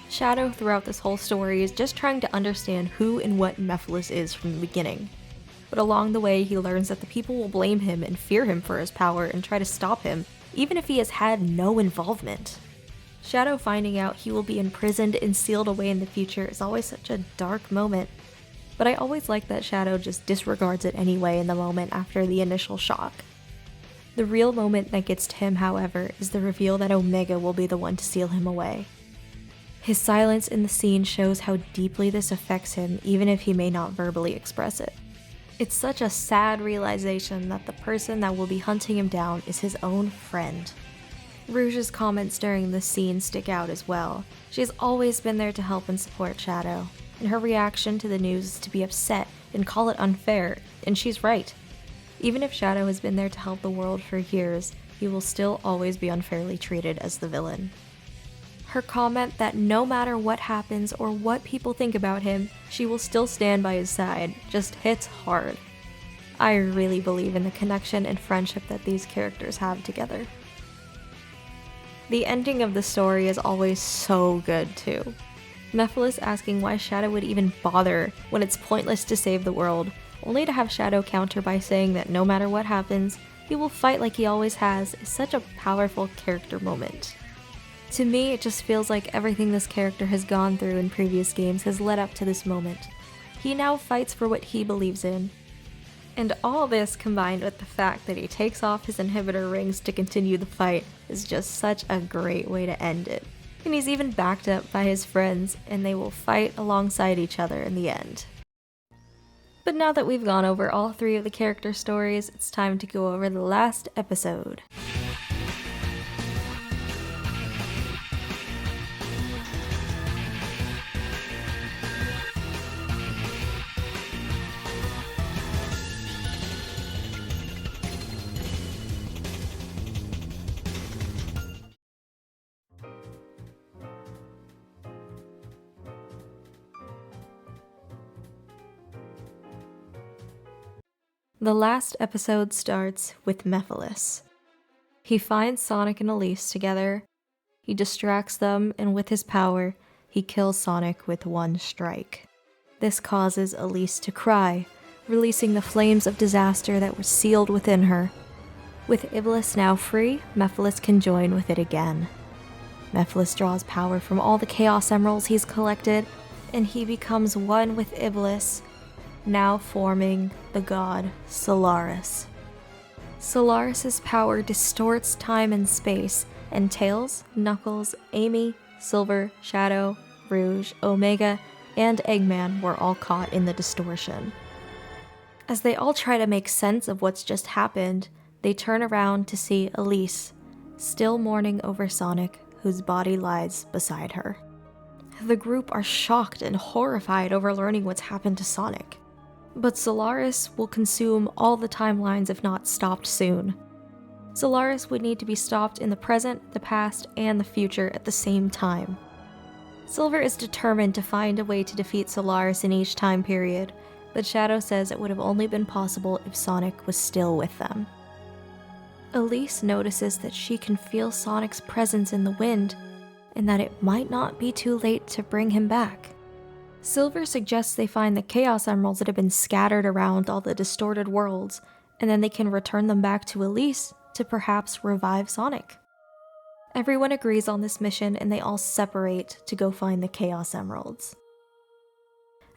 Shadow throughout this whole story is just trying to understand who and what Mephiles is from the beginning. But along the way, he learns that the people will blame him and fear him for his power and try to stop him, even if he has had no involvement. Shadow finding out he will be imprisoned and sealed away in the future is always such a dark moment. But I always like that Shadow just disregards it anyway in the moment after the initial shock. The real moment that gets to him, however, is the reveal that Omega will be the one to seal him away. His silence in the scene shows how deeply this affects him, even if he may not verbally express it. It's such a sad realization that the person that will be hunting him down is his own friend. Rouge's comments during this scene stick out as well. She's always been there to help and support Shadow, and her reaction to the news is to be upset and call it unfair, and she's right. Even if Shadow has been there to help the world for years, he will still always be unfairly treated as the villain. Her comment that no matter what happens or what people think about him, she will still stand by his side just hits hard. I really believe in the connection and friendship that these characters have together. The ending of the story is always so good too. Mephiles asking why Shadow would even bother when it's pointless to save the world, only to have Shadow counter by saying that no matter what happens, he will fight like he always has, is such a powerful character moment. To me, it just feels like everything this character has gone through in previous games has led up to this moment. He now fights for what he believes in. And all this combined with the fact that he takes off his inhibitor rings to continue the fight is just such a great way to end it. And he's even backed up by his friends, and they will fight alongside each other in the end. But now that we've gone over all three of the character stories, it's time to go over the last episode. The last episode starts with Mephiles. He finds Sonic and Elise together, he distracts them, and with his power, he kills Sonic with one strike. This causes Elise to cry, releasing the flames of disaster that were sealed within her. With Iblis now free, Mephiles can join with it again. Mephiles draws power from all the Chaos Emeralds he's collected, and he becomes one with Iblis, now forming the god Solaris. Solaris' power distorts time and space, and Tails, Knuckles, Amy, Silver, Shadow, Rouge, Omega, and Eggman were all caught in the distortion. As they all try to make sense of what's just happened, they turn around to see Elise, still mourning over Sonic, whose body lies beside her. The group are shocked and horrified over learning what's happened to Sonic. But Solaris will consume all the timelines if not stopped soon. Solaris would need to be stopped in the present, the past, and the future at the same time. Silver is determined to find a way to defeat Solaris in each time period, but Shadow says it would have only been possible if Sonic was still with them. Elise notices that she can feel Sonic's presence in the wind, and that it might not be too late to bring him back. Silver suggests they find the Chaos Emeralds that have been scattered around all the distorted worlds, and then they can return them back to Elise to perhaps revive Sonic. Everyone agrees on this mission and they all separate to go find the Chaos Emeralds.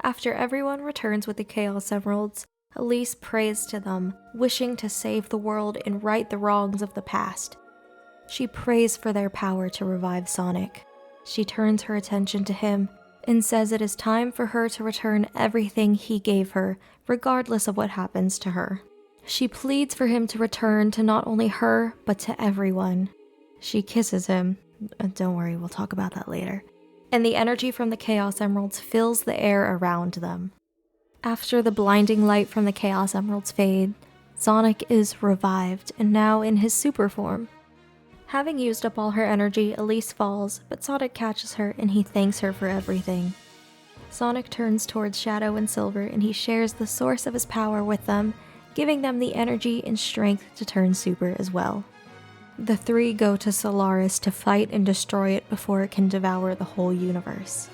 After everyone returns with the Chaos Emeralds, Elise prays to them, wishing to save the world and right the wrongs of the past. She prays for their power to revive Sonic. She turns her attention to him and says it is time for her to return everything he gave her, regardless of what happens to her. She pleads for him to return to not only her, but to everyone. She kisses him. Don't worry, we'll talk about that later. And the energy from the Chaos Emeralds fills the air around them. After the blinding light from the Chaos Emeralds fade, Sonic is revived and now in his super form. Having used up all her energy, Elise falls, but Sonic catches her and he thanks her for everything. Sonic turns towards Shadow and Silver and he shares the source of his power with them, giving them the energy and strength to turn super as well. The three go to Solaris to fight and destroy it before it can devour the whole universe.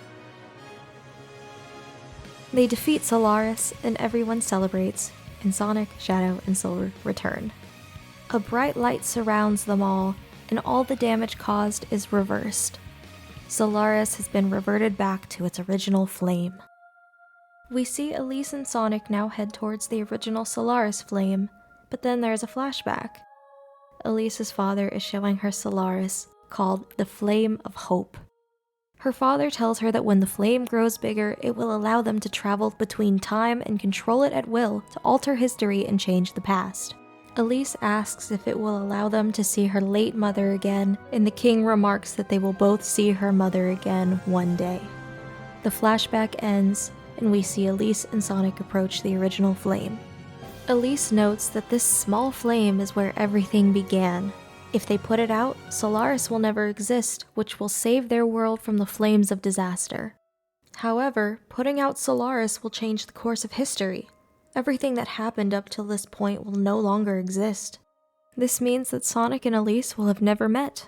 They defeat Solaris and everyone celebrates, and Sonic, Shadow, and Silver return. A bright light surrounds them all, and all the damage caused is reversed. Solaris has been reverted back to its original flame. We see Elise and Sonic now head towards the original Solaris flame, but then there's a flashback. Elise's father is showing her Solaris, called the Flame of Hope. Her father tells her that when the flame grows bigger, it will allow them to travel between time and control it at will to alter history and change the past. Elise asks if it will allow them to see her late mother again, and the king remarks that they will both see her mother again one day. The flashback ends, and we see Elise and Sonic approach the original flame. Elise notes that this small flame is where everything began. If they put it out, Solaris will never exist, which will save their world from the flames of disaster. However, putting out Solaris will change the course of history. Everything that happened up till this point will no longer exist. This means that Sonic and Elise will have never met.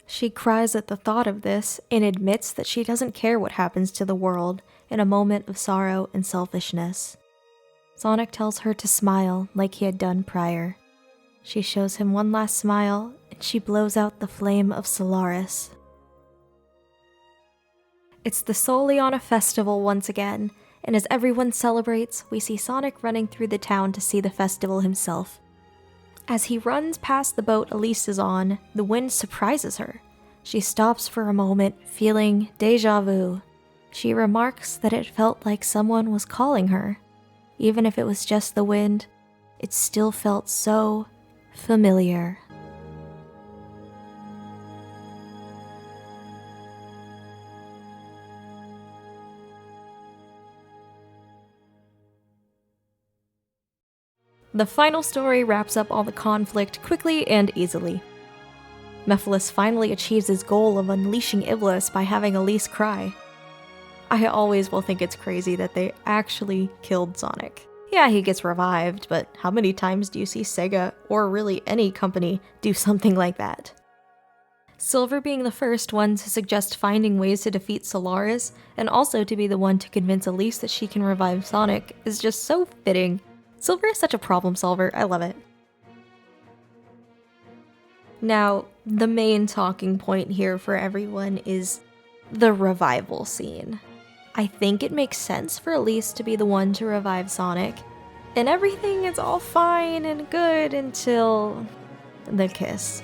She cries at the thought of this and admits that she doesn't care what happens to the world in a moment of sorrow and selfishness. Sonic tells her to smile like he had done prior. She shows him one last smile, and she blows out the flame of Solaris. It's the Soliana festival once again, and as everyone celebrates, we see Sonic running through the town to see the festival himself. As he runs past the boat Elise is on, the wind surprises her. She stops for a moment, feeling déjà vu. She remarks that it felt like someone was calling her. Even if it was just the wind, it still felt so familiar. The final story wraps up all the conflict quickly and easily. Mephiles finally achieves his goal of unleashing Iblis by having Elise cry. I always will think it's crazy that they actually killed Sonic. Yeah, he gets revived, but how many times do you see Sega, or really any company, do something like that? Silver being the first one to suggest finding ways to defeat Solaris, and also to be the one to convince Elise that she can revive Sonic, is just so fitting. Silver is such a problem solver, I love it. Now, the main talking point here for everyone is the revival scene. I think it makes sense for Elise to be the one to revive Sonic, and everything is all fine and good until the kiss.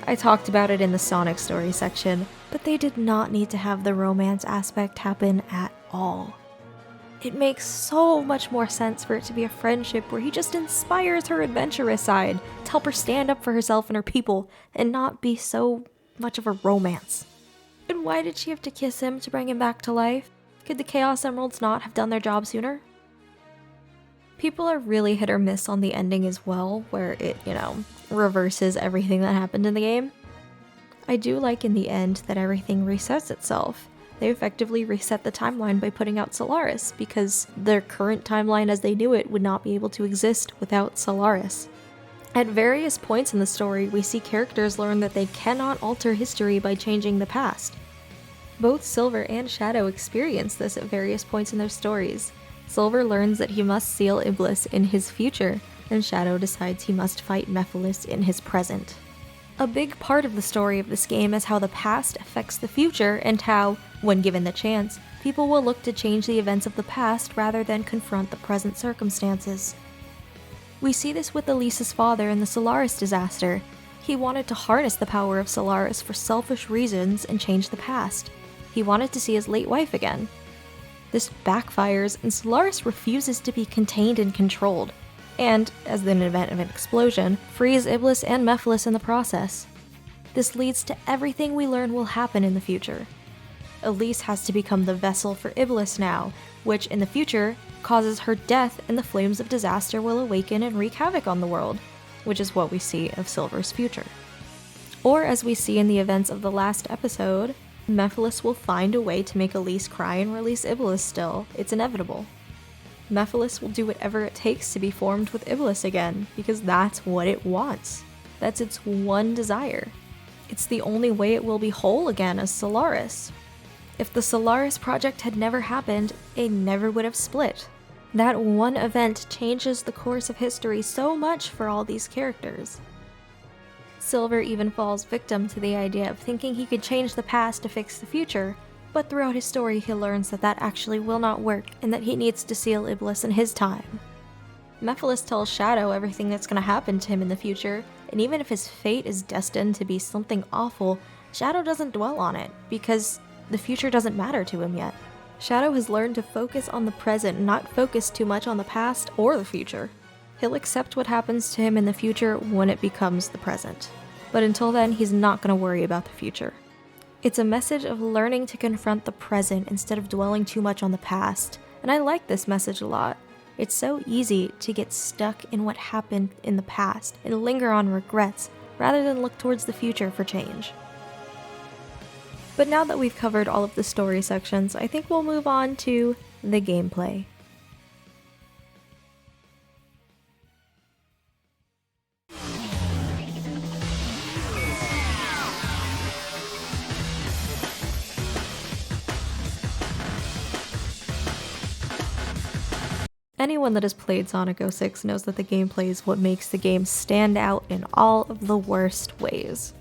I talked about it in the Sonic story section, but they did not need to have the romance aspect happen at all. It makes so much more sense for it to be a friendship where he just inspires her adventurous side to help her stand up for herself and her people, and not be so much of a romance. And why did she have to kiss him to bring him back to life? Could the Chaos Emeralds not have done their job sooner? People are really hit or miss on the ending as well, where it, reverses everything that happened in the game. I do like in the end that everything resets itself. They effectively reset the timeline by putting out Solaris, because their current timeline as they knew it would not be able to exist without Solaris. At various points in the story, we see characters learn that they cannot alter history by changing the past. Both Silver and Shadow experience this at various points in their stories. Silver learns that he must seal Iblis in his future, and Shadow decides he must fight Mephiles in his present. A big part of the story of this game is how the past affects the future and how, when given the chance, people will look to change the events of the past rather than confront the present circumstances. We see this with Elise's father in the Soliana Disaster. He wanted to harness the power of Solaris for selfish reasons and change the past. He wanted to see his late wife again. This backfires, and Solaris refuses to be contained and controlled, and, as in an event of an explosion, frees Iblis and Mephiles in the process. This leads to everything we learn will happen in the future. Elise has to become the vessel for Iblis now, which in the future causes her death, and the flames of disaster will awaken and wreak havoc on the world, which is what we see of Silver's future. Or as we see in the events of the last episode, Mephiles will find a way to make Elise cry and release Iblis still. It's inevitable. Mephiles will do whatever it takes to be formed with Iblis again, because that's what it wants. That's its one desire. It's the only way it will be whole again as Solaris. If the Solaris project had never happened, it never would have split. That one event changes the course of history so much for all these characters. Silver even falls victim to the idea of thinking he could change the past to fix the future, but throughout his story he learns that that actually will not work and that he needs to seal Iblis in his time. Mephiles tells Shadow everything that's going to happen to him in the future, and even if his fate is destined to be something awful, Shadow doesn't dwell on it, because the future doesn't matter to him yet. Shadow has learned to focus on the present and not focus too much on the past or the future. He'll accept what happens to him in the future when it becomes the present. But until then, he's not going to worry about the future. It's a message of learning to confront the present instead of dwelling too much on the past, and I like this message a lot. It's so easy to get stuck in what happened in the past and linger on regrets rather than look towards the future for change. But now that we've covered all of the story sections, I think we'll move on to the gameplay. Anyone that has played Sonic 06 knows that the gameplay is what makes the game stand out in all of the worst ways.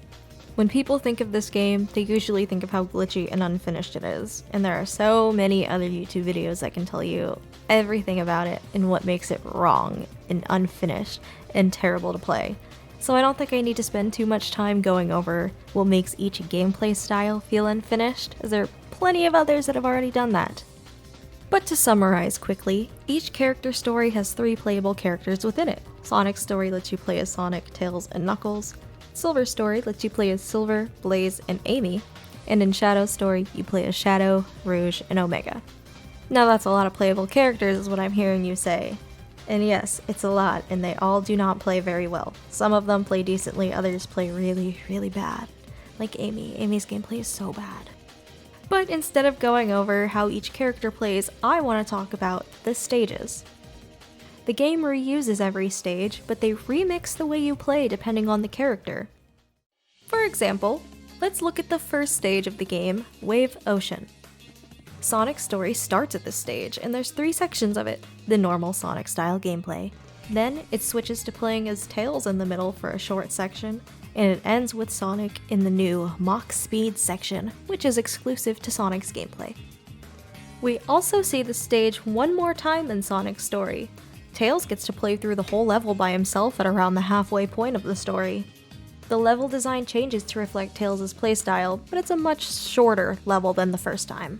When people think of this game, they usually think of how glitchy and unfinished it is, and there are so many other YouTube videos that can tell you everything about it and what makes it wrong and unfinished and terrible to play. So I don't think I need to spend too much time going over what makes each gameplay style feel unfinished, as there are plenty of others that have already done that. But to summarize quickly, each character story has 3 playable characters within it. Sonic's story lets you play as Sonic, Tails, and Knuckles. Silver's story lets you play as Silver, Blaze, and Amy. And in Shadow's story, you play as Shadow, Rouge, and Omega. Now that's a lot of playable characters is what I'm hearing you say. And yes, it's a lot, and they all do not play very well. Some of them play decently, others play really, really bad. Like Amy. Amy's gameplay is so bad. But instead of going over how each character plays, I want to talk about the stages. The game reuses every stage, but they remix the way you play depending on the character. For example, let's look at the first stage of the game, Wave Ocean. Sonic's story starts at this stage, and there's 3 sections of it, the normal Sonic-style gameplay. Then it switches to playing as Tails in the middle for a short section, and it ends with Sonic in the new Mach Speed section, which is exclusive to Sonic's gameplay. We also see the stage one more time in Sonic's story. Tails gets to play through the whole level by himself at around the halfway point of the story. The level design changes to reflect Tails' playstyle, but it's a much shorter level than the first time.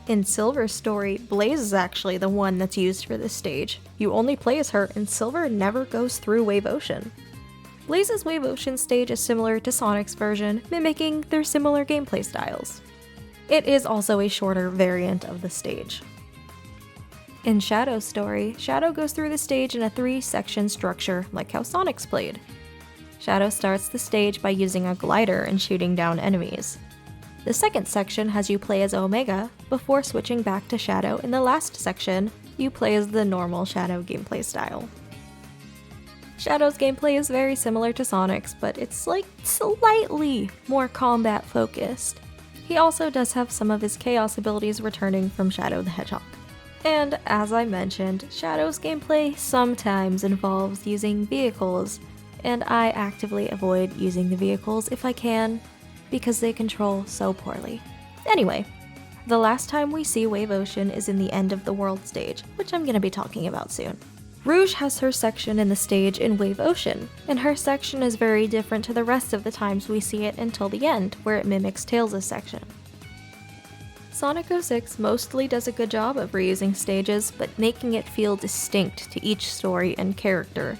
In Silver's story, Blaze is actually the one that's used for this stage. You only play as her, and Silver never goes through Wave Ocean. Blaze's Wave Ocean stage is similar to Sonic's version, mimicking their similar gameplay styles. It is also a shorter variant of the stage. In Shadow's story, Shadow goes through the stage in a 3-section structure, like how Sonic's played. Shadow starts the stage by using a glider and shooting down enemies. The second section has you play as Omega, before switching back to Shadow. In the last section, you play as the normal Shadow gameplay style. Shadow's gameplay is very similar to Sonic's, but it's like slightly more combat focused. He also does have some of his Chaos abilities returning from Shadow the Hedgehog. And as I mentioned, Shadow's gameplay sometimes involves using vehicles, and I actively avoid using the vehicles if I can, because they control so poorly. Anyway, the last time we see Wave Ocean is in the End of the World stage, which I'm going to be talking about soon. Rouge has her section in the stage in Wave Ocean, and her section is very different to the rest of the times we see it until the end, where it mimics Tails' section. Sonic 06 mostly does a good job of reusing stages, but making it feel distinct to each story and character.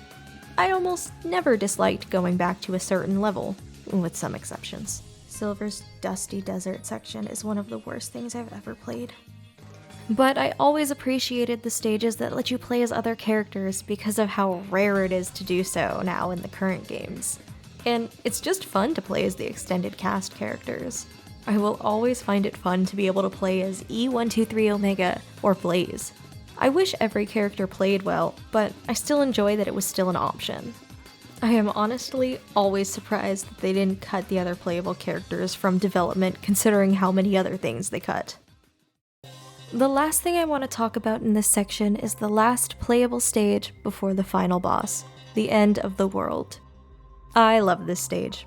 I almost never disliked going back to a certain level, with some exceptions. Silver's Dusty Desert section is one of the worst things I've ever played. But I always appreciated the stages that let you play as other characters because of how rare it is to do so now in the current games. And it's just fun to play as the extended cast characters. I will always find it fun to be able to play as E123 Omega or Blaze. I wish every character played well, but I still enjoy that it was still an option. I am honestly always surprised that they didn't cut the other playable characters from development considering how many other things they cut. The last thing I want to talk about in this section is the last playable stage before the final boss, the End of the World. I love this stage.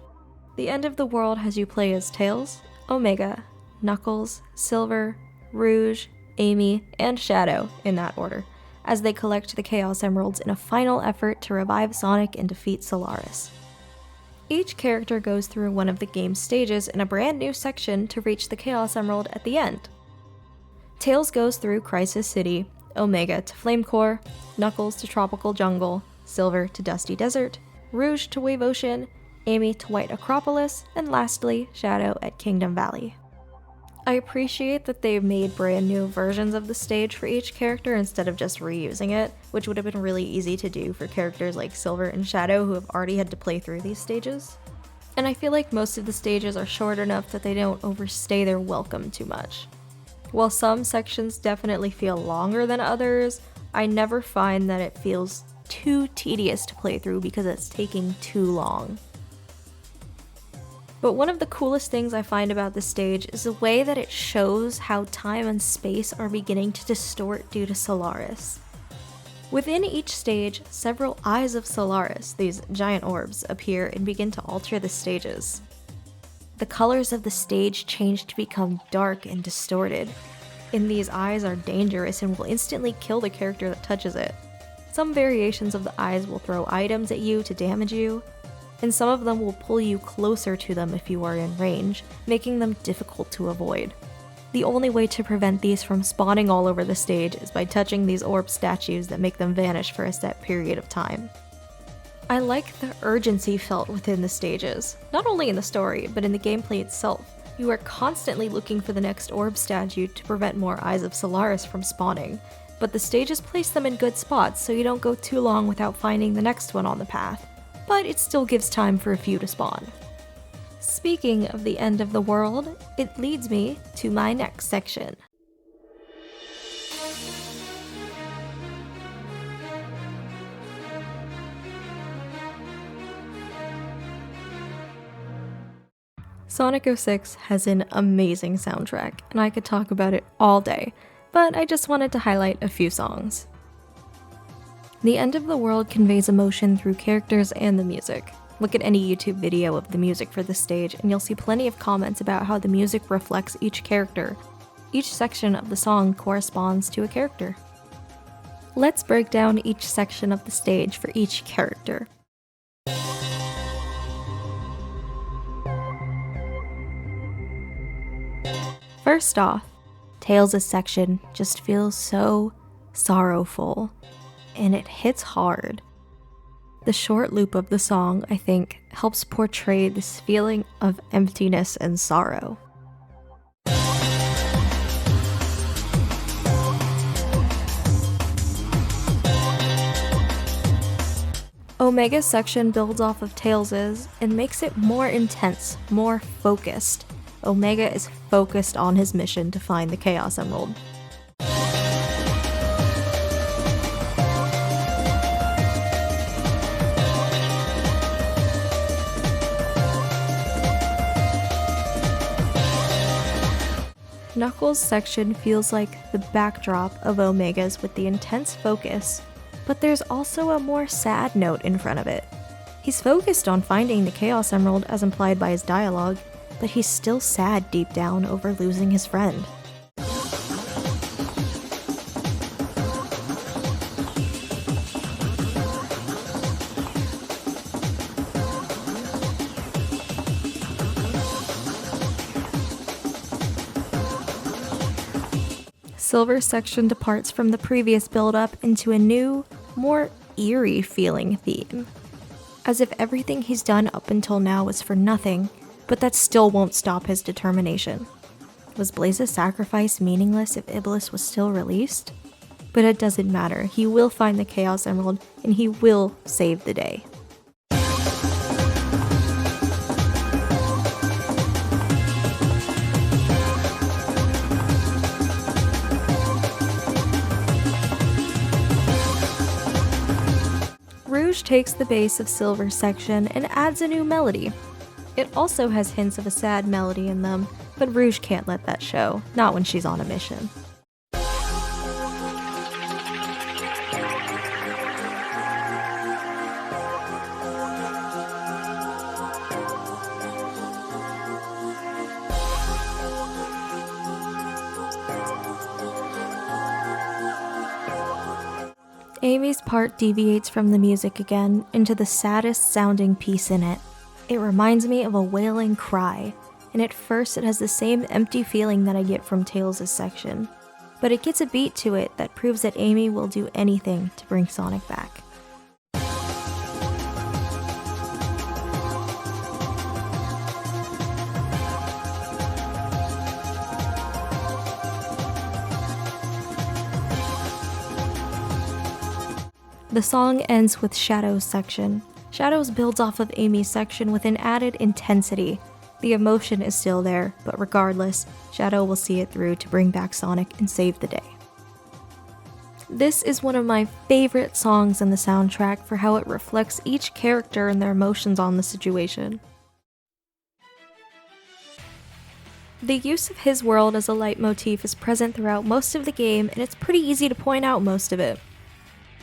The End of the World has you play as Tails, Omega, Knuckles, Silver, Rouge, Amy, and Shadow, in that order, as they collect the Chaos Emeralds in a final effort to revive Sonic and defeat Solaris. Each character goes through one of the game's stages in a brand new section to reach the Chaos Emerald at the end. Tails goes through Crisis City, Omega to Flame Core, Knuckles to Tropical Jungle, Silver to Dusty Desert, Rouge to Wave Ocean, Amy to White Acropolis, and lastly, Shadow at Kingdom Valley. I appreciate that they've made brand new versions of the stage for each character instead of just reusing it, which would have been really easy to do for characters like Silver and Shadow who have already had to play through these stages. And I feel like most of the stages are short enough that they don't overstay their welcome too much. While some sections definitely feel longer than others, I never find that it feels too tedious to play through because it's taking too long. But one of the coolest things I find about this stage is the way that it shows how time and space are beginning to distort due to Solaris. Within each stage, several eyes of Solaris, these giant orbs, appear and begin to alter the stages. The colors of the stage change to become dark and distorted, and these eyes are dangerous and will instantly kill the character that touches it. Some variations of the eyes will throw items at you to damage you, and some of them will pull you closer to them if you are in range, making them difficult to avoid. The only way to prevent these from spawning all over the stage is by touching these orb statues that make them vanish for a set period of time. I like the urgency felt within the stages, not only in the story, but in the gameplay itself. You are constantly looking for the next orb statue to prevent more Eyes of Solaris from spawning, but the stages place them in good spots so you don't go too long without finding the next one on the path. But it still gives time for a few to spawn. Speaking of the End of the World, it leads me to my next section. Sonic 06 has an amazing soundtrack, and I could talk about it all day, but I just wanted to highlight a few songs. The End of the World conveys emotion through characters and the music. Look at any YouTube video of the music for this stage, and you'll see plenty of comments about how the music reflects each character. Each section of the song corresponds to a character. Let's break down each section of the stage for each character. First off, Tails' section just feels so sorrowful, and it hits hard. The short loop of the song, I think, helps portray this feeling of emptiness and sorrow. Omega's section builds off of Tails' and makes it more intense, more focused. Omega is focused on his mission to find the Chaos Emerald. Knuckles' section feels like the backdrop of Omega's with the intense focus, but there's also a more sad note in front of it. He's focused on finding the Chaos Emerald as implied by his dialogue, but he's still sad deep down over losing his friend. Silver's section departs from the previous build-up into a new, more eerie feeling theme. As if everything he's done up until now was for nothing, but that still won't stop his determination. Was Blaze's sacrifice meaningless if Iblis was still released? But it doesn't matter, he will find the Chaos Emerald and he will save the day. Rouge takes the bass of Silver's section and adds a new melody. It also has hints of a sad melody in them, but Rouge can't let that show, not when she's on a mission. Amy's part deviates from the music again into the saddest sounding piece in it. It reminds me of a wailing cry, and at first it has the same empty feeling that I get from Tails' section. But it gets a beat to it that proves that Amy will do anything to bring Sonic back. The song ends with Shadow's section. Shadows builds off of Amy's section with an added intensity. The emotion is still there, but regardless, Shadow will see it through to bring back Sonic and save the day. This is one of my favorite songs in the soundtrack for how it reflects each character and their emotions on the situation. The use of his world as a leitmotif is present throughout most of the game, and it's pretty easy to point out most of it.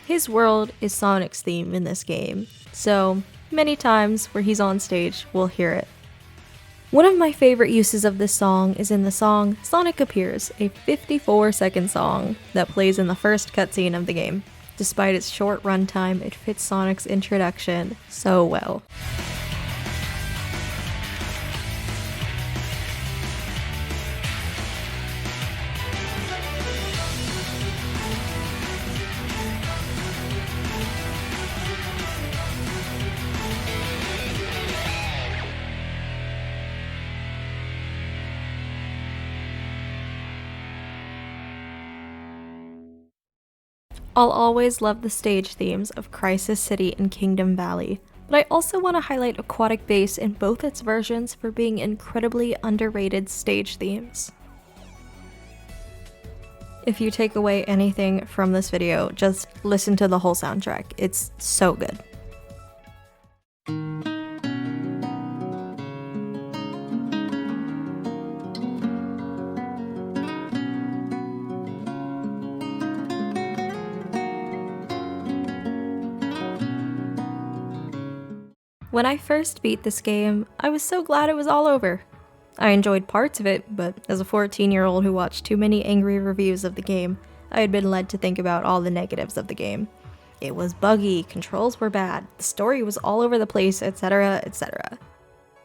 His world is Sonic's theme in this game, so many times where he's on stage, we'll hear it. One of my favorite uses of this song is in the song Sonic Appears, a 54-second song that plays in the first cutscene of the game. Despite its short runtime, it fits Sonic's introduction so well. I'll always love the stage themes of Crisis City and Kingdom Valley, but I also want to highlight Aquatic Base in both its versions for being incredibly underrated stage themes. If you take away anything from this video, just listen to the whole soundtrack. It's so good. When I first beat this game, I was so glad it was all over. I enjoyed parts of it, but as a 14-year-old who watched too many angry reviews of the game, I had been led to think about all the negatives of the game. It was buggy, controls were bad, the story was all over the place, etc, etc.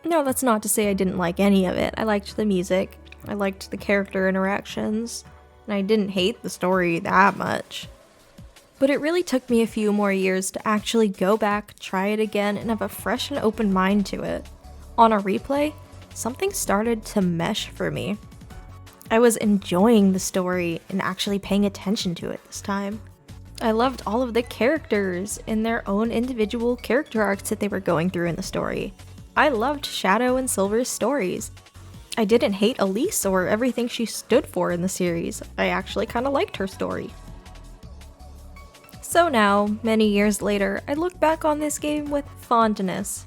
No, that's not to say I didn't like any of it. I liked the music, I liked the character interactions, and I didn't hate the story that much. But it really took me a few more years to actually go back, try it again, and have a fresh and open mind to it. On a replay, something started to mesh for me. I was enjoying the story and actually paying attention to it this time. I loved all of the characters and their own individual character arcs that they were going through in the story. I loved Shadow and Silver's stories. I didn't hate Elise or everything she stood for in the series. I actually kind of liked her story. So now, many years later, I look back on this game with fondness.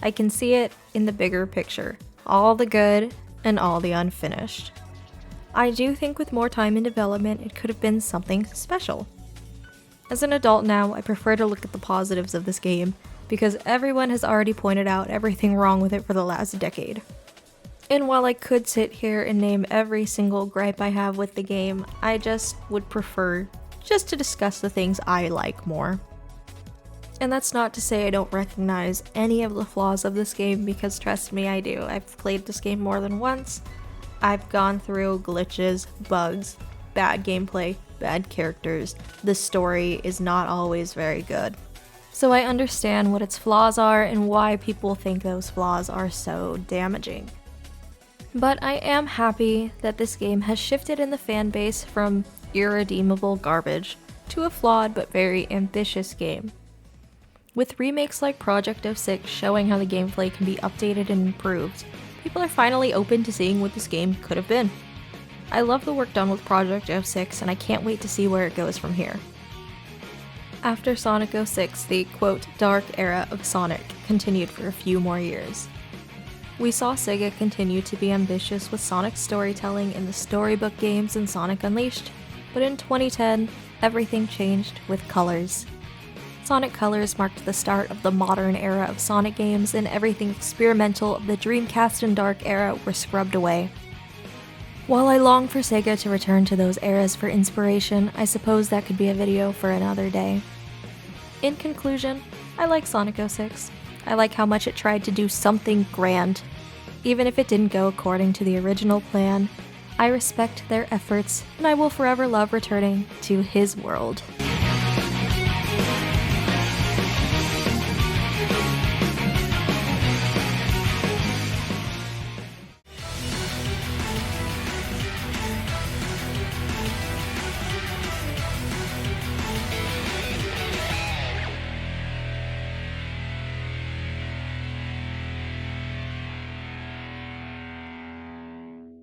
I can see it in the bigger picture, all the good and all the unfinished. I do think with more time in development, it could have been something special. As an adult now, I prefer to look at the positives of this game, because everyone has already pointed out everything wrong with it for the last decade. And while I could sit here and name every single gripe I have with the game, I just would prefer just to discuss the things I like more. And that's not to say I don't recognize any of the flaws of this game, because trust me, I do. I've played this game more than once. I've gone through glitches, bugs, bad gameplay, bad characters. The story is not always very good. So I understand what its flaws are and why people think those flaws are so damaging. But I am happy that this game has shifted in the fan base from irredeemable garbage to a flawed but very ambitious game. With remakes like Project 06 showing how the gameplay can be updated and improved, people are finally open to seeing what this game could have been. I love the work done with Project 06 and I can't wait to see where it goes from here. After Sonic 06, the quote dark era of Sonic continued for a few more years. We saw Sega continue to be ambitious with Sonic's storytelling in the storybook games and Sonic Unleashed, but in 2010, everything changed with Colors. Sonic Colors marked the start of the modern era of Sonic games, and everything experimental of the Dreamcast and Dark era were scrubbed away. While I long for Sega to return to those eras for inspiration, I suppose that could be a video for another day. In conclusion, I like Sonic 06. I like how much it tried to do something grand. Even if it didn't go according to the original plan, I respect their efforts, and I will forever love returning to his world.